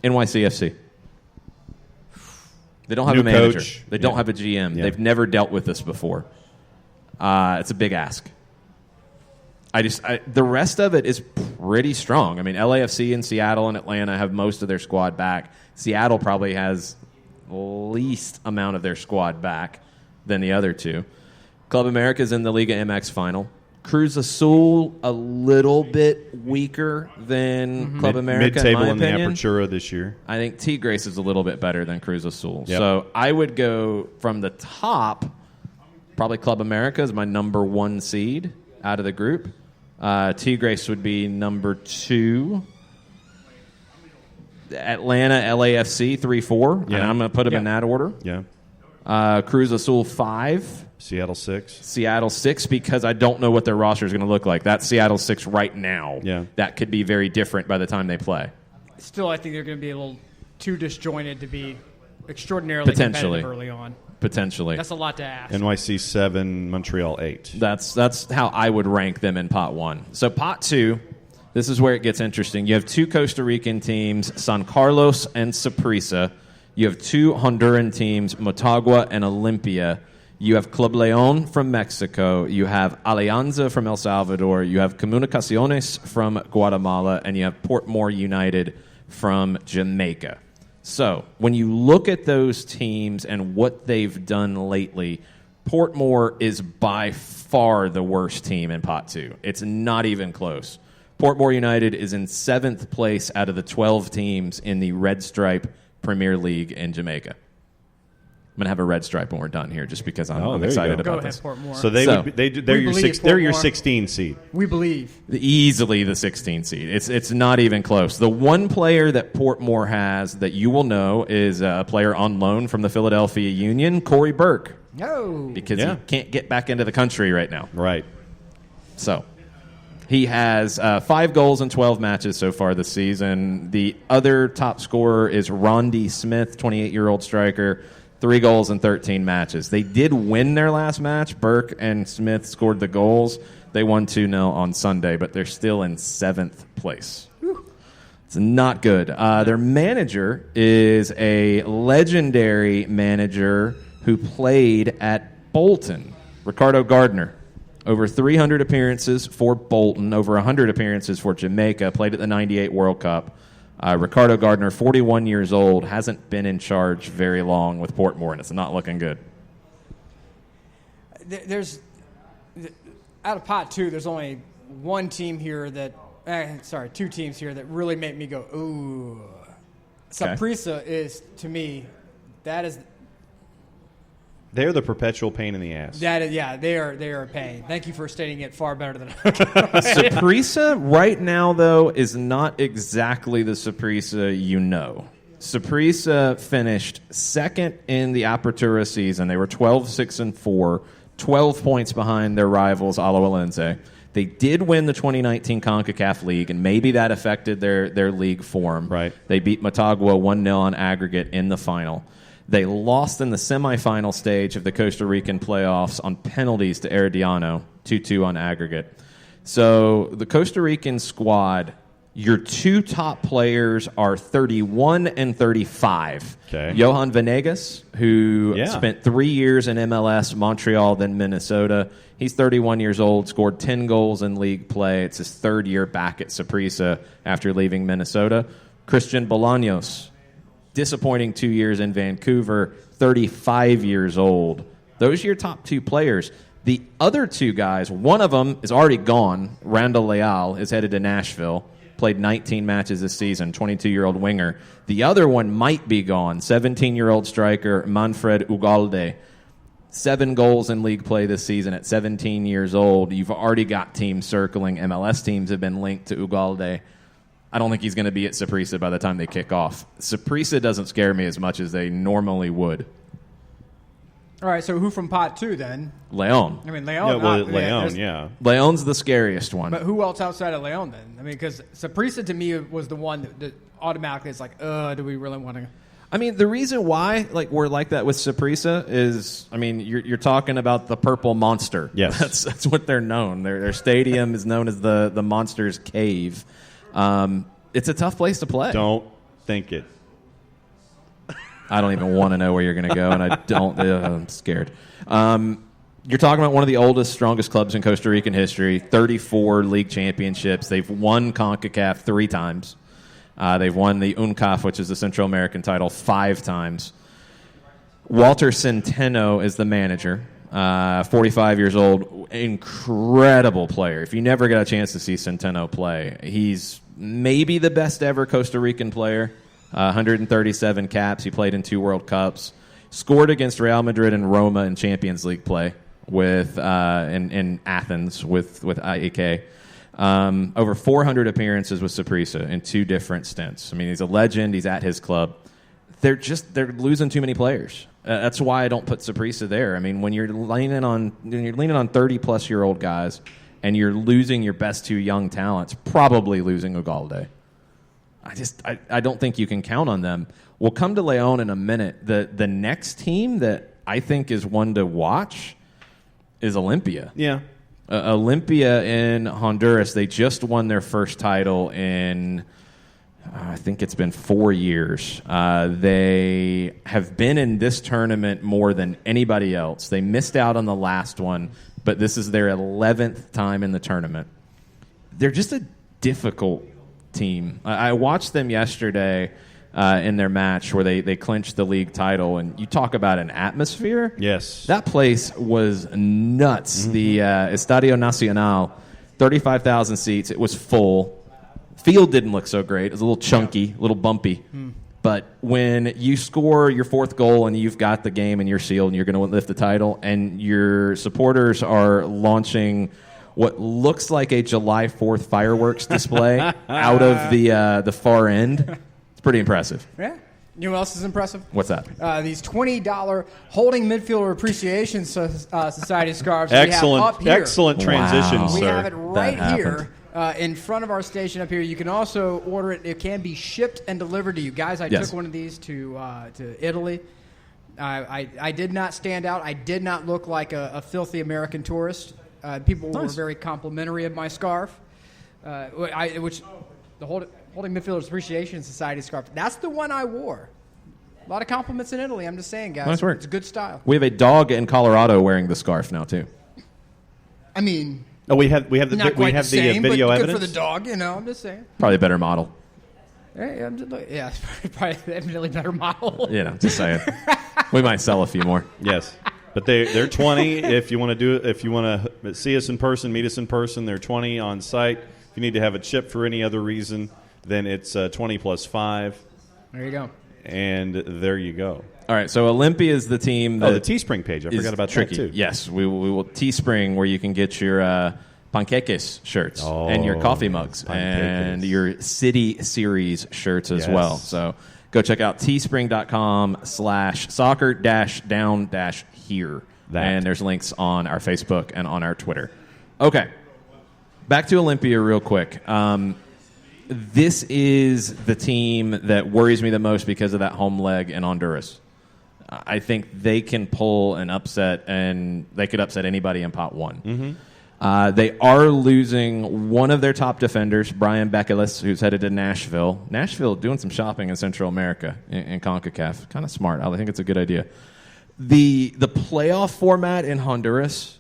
NYCFC. They don't have a manager. Coach. They don't have a GM. Yeah. They've never dealt with this before. It's a big ask. The rest of it is pretty strong. I mean, LAFC and Seattle and Atlanta have most of their squad back. Seattle probably has least amount of their squad back than the other two. Club America's in the Liga MX final. Cruz Azul a little bit weaker than Club America, Mid-table in my in opinion. the Apertura this year. I think Tigres is a little bit better than Cruz Azul. Yep. So I would go from the top, probably Club America is my number 1 seed out of the group. Tigres would be number 2. Atlanta, LAFC, 3-4. Yeah. And I'm going to put them in that order. Yeah. Cruz Azul, 5. Seattle 6. Seattle 6, because I don't know what their roster is going to look like. That's Seattle 6 right now. Yeah. That could be very different by the time they play. Still, I think they're going to be a little too disjointed to be extraordinarily Potentially. competitive early on. Potentially. That's a lot to ask. NYC 7, Montreal 8. That's how I would rank them in pot 1. So pot 2, this is where it gets interesting. You have 2 Costa Rican teams, San Carlos and Saprissa. You have 2 Honduran teams, Motagua and Olimpia. You have Club León from Mexico. You have Alianza from El Salvador. You have Comunicaciones from Guatemala. And you have Portmore United from Jamaica. So when you look at those teams and what they've done lately, Portmore is by far the worst team in pot 2. It's not even close. Portmore United is in 7th place out of the 12 teams in the Red Stripe Premier League in Jamaica. I'm going to have a red stripe when we're done here just because I'm excited Go about ahead, this. Portmore. So they're your believe your Portmore. 16 seed. We believe. Easily the 16 seed. It's not even close. The one player that Portmore has that you will know is a player on loan from the Philadelphia Union, Corey Burke, No. because Yeah. he can't get back into the country right now. Right. So he has 5 goals in 12 matches so far this season. The other top scorer is Rondi Smith, 28-year-old striker, 3 goals in 13 matches. They did win their last match. Burke and Smith scored the goals. They won 2-0 on Sunday, but they're still in 7th place. It's not good. Their manager is a legendary manager who played at Bolton, Ricardo Gardner. Over 300 appearances for Bolton, over 100 appearances for Jamaica, played at the 98 World Cup. Ricardo Gardner, 41 years old, hasn't been in charge very long with Portmore, and it's not looking good. There's out of pot 2. There's only one team here that. Two teams here that really make me go ooh. Okay. Saprissa is, to me, that They're the perpetual pain in the ass. they are a pain. Thank you for stating it far better than I Saprissa right now, though, is not exactly the Saprissa you know. Saprissa finished 2nd in the Apertura season. They were 12-6-4, 12 points behind their rivals, Alajuelense. They did win the 2019 CONCACAF League, and maybe that affected their league form. Right. They beat Motagua 1-0 on aggregate in the final. They lost in the semifinal stage of the Costa Rican playoffs on penalties to Herediano, 2-2 on aggregate. So the Costa Rican squad, your 2 top players are 31 and 35. Okay. Johan Venegas, who spent 3 years in MLS, Montreal, then Minnesota. He's 31 years old, scored 10 goals in league play. It's his 3rd year back at Saprissa after leaving Minnesota. Christian Bolaños, disappointing 2 years in Vancouver, 35 years old. Those are your top 2 players. The other 2 guys, one of them is already gone. Randall Leal is headed to Nashville, played 19 matches this season, 22-year-old winger. The other one might be gone, 17-year-old striker Manfred Ugalde. 7 goals in league play this season at 17 years old. You've already got teams circling. MLS teams have been linked to Ugalde. I don't think he's going to be at Saprissa by the time they kick off. Saprissa doesn't scare me as much as they normally would. All right, so who from pot 2 then? Leon. I mean, Leon. Yeah, well, there's- Leon, yeah. Leon's the scariest one. But who else outside of Leon then? I mean, because Saprissa to me was the one that automatically is like, do we really want to? I mean, the reason why we're like that with Saprissa is, I mean, you're talking about the Purple Monster. Yes. That's what they're known. Their stadium is known as the Monster's Cave. It's a tough place to play. Don't think it. I don't even want to know where you're going to go, and I'm scared. You're talking about one of the oldest, strongest clubs in Costa Rican history, 34 league championships. They've won CONCACAF 3 times. They've won the UNCAF, which is the Central American title, 5 times. Walter Centeno is the manager, 45 years old, incredible player. If you never get a chance to see Centeno play, he's maybe the best ever Costa Rican player, 137 caps. He played in 2 World Cups, scored against Real Madrid and Roma in Champions League play with in Athens with AEK. Over 400 appearances with Saprissa in 2 different stints. I mean, he's a legend. He's at his club. They're losing too many players. That's why I don't put Saprissa there. I mean, when you're leaning on 30-plus-year-old guys and you're losing your best 2 young talents, probably losing Ugalde. I don't think you can count on them. We'll come to Leon in a minute. The next team that I think is one to watch is Olympia. Yeah. Olympia in Honduras, they just won their first title in, I think it's been 4 years. They have been in this tournament more than anybody else. They missed out on the last one, but this is their 11th time in the tournament. They're just a difficult team. I watched them yesterday in their match where they clinched the league title, and you talk about an atmosphere. Yes. That place was nuts. Mm-hmm. The Estadio Nacional, 35,000 seats. It was full. Field didn't look so great. It was a little chunky, a little bumpy. But when you score your 4th goal and you've got the game and you're sealed and you're going to lift the title, and your supporters are launching what looks like a July 4th fireworks display out of the far end, it's pretty impressive. Yeah. You know what else is impressive? What's that? These $20 Holding Midfielder Appreciation Society scarves. Excellent, we have up here. excellent transition, Wow. sir. We have it right That here in front of our station up here. You can also order it. It can be shipped and delivered to you. Guys, I Yes. took one of these to Italy. I did not stand out. I did not look like a filthy American tourist. People were very complimentary of my scarf, which the Holding Midfielders Appreciation Society scarf. That's the one I wore. A lot of compliments in Italy. I'm just saying, guys. Nice work. It's good style. We have a dog in Colorado wearing the scarf now, too. I mean, we have the not quite the same, video but evidence. good for the dog. You know, I'm just saying. Probably a better model. Hey, it's probably definitely better model. Just saying. We might sell a few more. Yes. But they're 20 if you want to see us in person, meet us in person. They're 20 on site. If you need to have it shipped for any other reason, then it's 20 plus 5. There you go. And there you go. All right, so Olympia is the team that the Teespring page. I forgot about tricky. that, too. Yes, we will Teespring, where you can get your Panqueques shirts and your coffee mugs and your City Series shirts as well. So go check out teespring.com/soccer-down-here. And there's links on our Facebook and on our Twitter. Okay, back to Olympia real quick. This is the team that worries me the most because of that home leg in Honduras. I think they can pull an upset, and they could upset anybody in pot 1. Mm-hmm. They are losing one of their top defenders, Brian Bekelis, who's headed to Nashville. Nashville doing some shopping in Central America in CONCACAF. Kind of smart. I think it's a good idea. The playoff format in Honduras,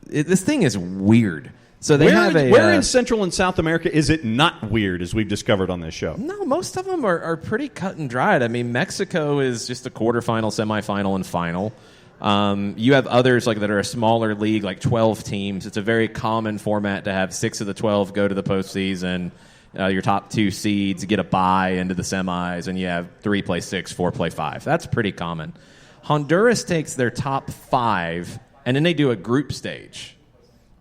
this thing is weird. So they where in Central and South America is it not weird, as we've discovered on this show? No, most of them are pretty cut and dried. I mean, Mexico is just a quarterfinal, semifinal, and final. You have others that are a smaller league, like 12 teams. It's a very common format to have 6 of the 12 go to the postseason. Your top 2 seeds get a bye into the semis, and you have 3 play 6, 4 play 5. That's pretty common. Honduras takes their top 5, and then they do a group stage.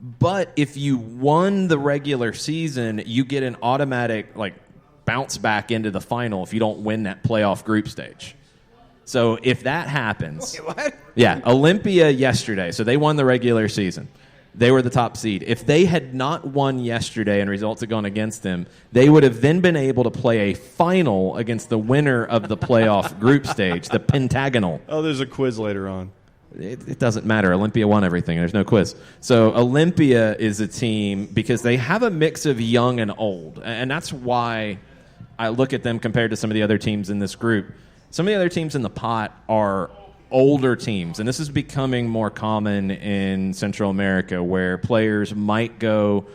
But if you won the regular season, you get an automatic bounce back into the final if you don't win that playoff group stage. So if that happens... Wait, what? Yeah, Olympia yesterday. So they won the regular season. They were the top seed. If they had not won yesterday and results had gone against them, they would have then been able to play a final against the winner of the playoff group stage, the pentagonal. Oh, there's a quiz later on. It doesn't matter. Olympia won everything. There's no quiz. So Olympia is a team because they have a mix of young and old. And that's why I look at them compared to some of the other teams in this group. Some of the other teams in the pot are older teams, and this is becoming more common in Central America, where players might go,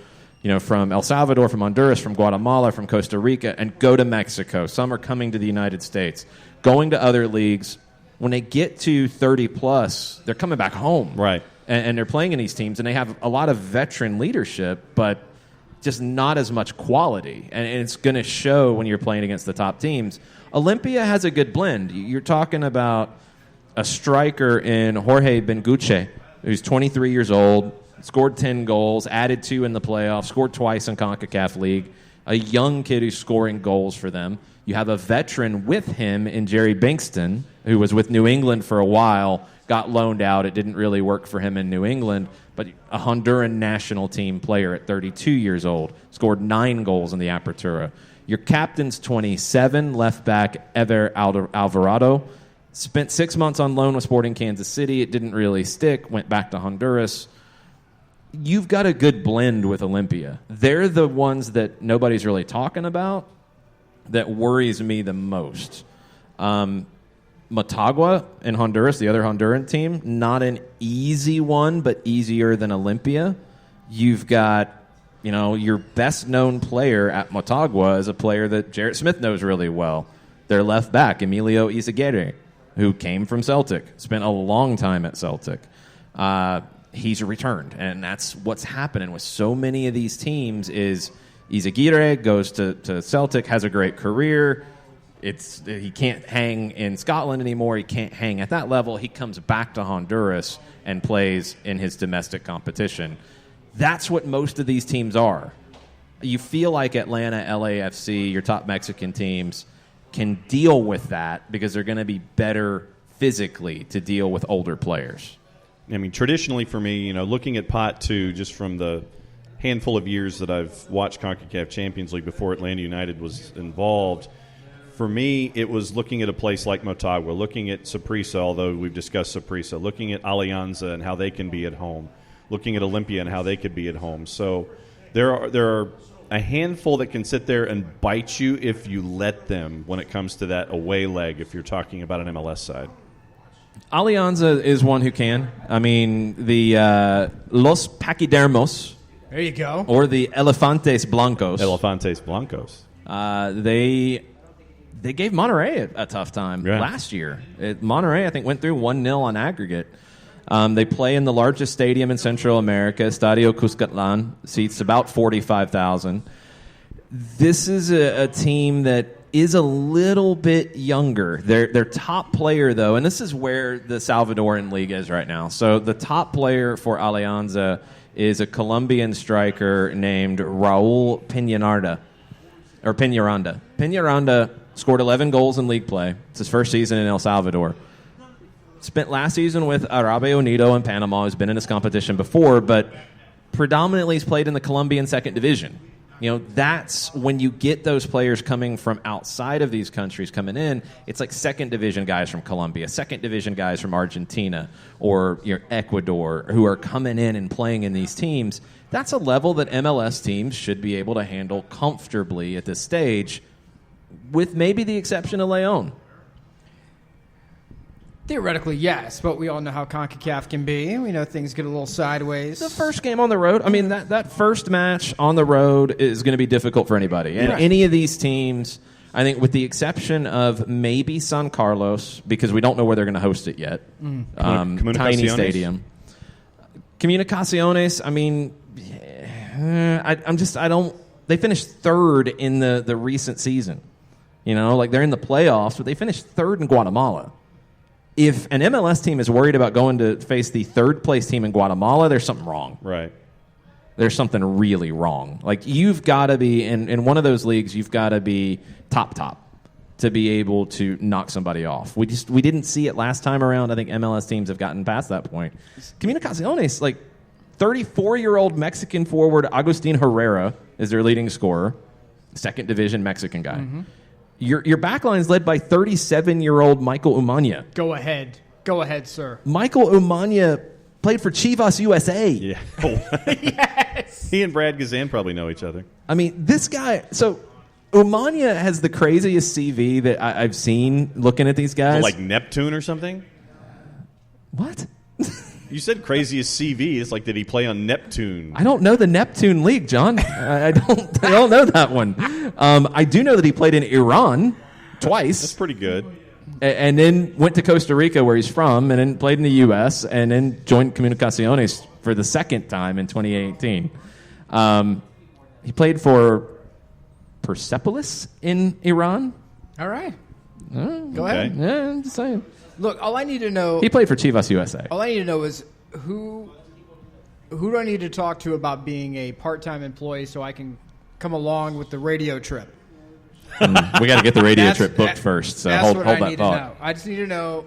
from El Salvador, from Honduras, from Guatemala, from Costa Rica, and go to Mexico. Some are coming to the United States, going to other leagues. When they get to 30+, they're coming back home. Right. And they're playing in these teams, and they have a lot of veteran leadership, but just not as much quality. And it's going to show when you're playing against the top teams. Olympia has a good blend. You're talking about a striker in Jorge Benguche, who's 23 years old, scored 10 goals, added 2 in the playoffs, scored twice in CONCACAF League, a young kid who's scoring goals for them. You have a veteran with him in Jerry Bankston, who was with New England for a while, got loaned out. It didn't really work for him in New England, but a Honduran national team player at 32 years old, scored 9 goals in the Apertura. Your captain's 27, left back Ever Alvarado, spent 6 months on loan with Sporting Kansas City. It didn't really stick. Went back to Honduras. You've got a good blend with Olympia. They're the ones that nobody's really talking about that worries me the most. Motagua in Honduras, the other Honduran team, not an easy one, but easier than Olympia. You've got, your best-known player at Motagua is a player that Jarrett Smith knows really well. Their left back, Emilio Izaguirre, who came from Celtic, spent a long time at Celtic. He's returned, and that's what's happening with so many of these teams is Izaguirre goes to Celtic, has a great career. He can't hang in Scotland anymore. He can't hang at that level. He comes back to Honduras and plays in his domestic competition. That's what most of these teams are. You feel like Atlanta, LAFC, your top Mexican teams, can deal with that because they're going to be better physically to deal with older players. I mean, traditionally for me, looking at Pot 2, just from the handful of years that I've watched CONCACAF Champions League before Atlanta United was involved, for me, it was looking at a place like Motagua, looking at Saprissa, although we've discussed Saprissa, looking at Alianza and how they can be at home, looking at Olympia and how they could be at home. So there are a handful that can sit there and bite you if you let them when it comes to that away leg, if you're talking about an MLS side. Alianza is one who can. I mean, the Los Paquidermos. There you go. Or the Elefantes Blancos. Elefantes Blancos. They gave Monterrey a tough time last year. Monterrey, I think, went through 1-0 on aggregate. They play in the largest stadium in Central America, Estadio Cuscatlan, seats about 45,000. This is a team that is a little bit younger. Their top player, though, and this is where the Salvadoran league is right now. So the top player for Alianza is a Colombian striker named Raul Peñaranda. Peñaranda scored 11 goals in league play. It's his first season in El Salvador. Spent last season with Arabe Unido in Panama, who's been in this competition before, but predominantly he's played in the Colombian second division. That's when you get those players coming from outside of these countries coming in, it's like second division guys from Colombia, second division guys from Argentina or Ecuador who are coming in and playing in these teams. That's a level that MLS teams should be able to handle comfortably at this stage, with maybe the exception of León. Theoretically, yes, but we all know how CONCACAF can be. We know things get a little sideways. The first game on the road, I mean, that first match on the road is going to be difficult for anybody. And any of these teams, I think with the exception of maybe San Carlos, because we don't know where they're going to host it yet. Tiny stadium. Comunicaciones, I mean, they finished third in the recent season. They're in the playoffs, but they finished third in Guatemala. If an MLS team is worried about going to face the third-place team in Guatemala, there's something wrong. Right. There's something really wrong. You've got to be, in one of those leagues, you've got to be top to be able to knock somebody off. We didn't see it last time around. I think MLS teams have gotten past that point. Comunicaciones, 34-year-old Mexican forward Agustin Herrera is their leading scorer, second division Mexican guy. Mm-hmm. Your back line is led by 37-year-old Michael Umania. Go ahead, sir. Michael Umania played for Chivas USA. Yeah. Yes. He and Brad Gazan probably know each other. I mean, this guy. So Umania has the craziest CV that I've seen looking at these guys. Like Neptune or something? What? You said craziest CV. It's like, did he play on Neptune? I don't know the Neptune League, John. I don't know that one. I do know that he played in Iran twice. That's pretty good. And then went to Costa Rica, where he's from, and then played in the U.S., and then joined Comunicaciones for the second time in 2018. He played for Persepolis in Iran. All right. Go ahead. Yeah, I'm just saying. Look, all I need to know. He played for Chivas USA. All I need to know is who do I need to talk to about being a part-time employee so I can come along with the radio trip? We got to get the radio trip booked first, so that's hold what I that need thought. to know. I just need to know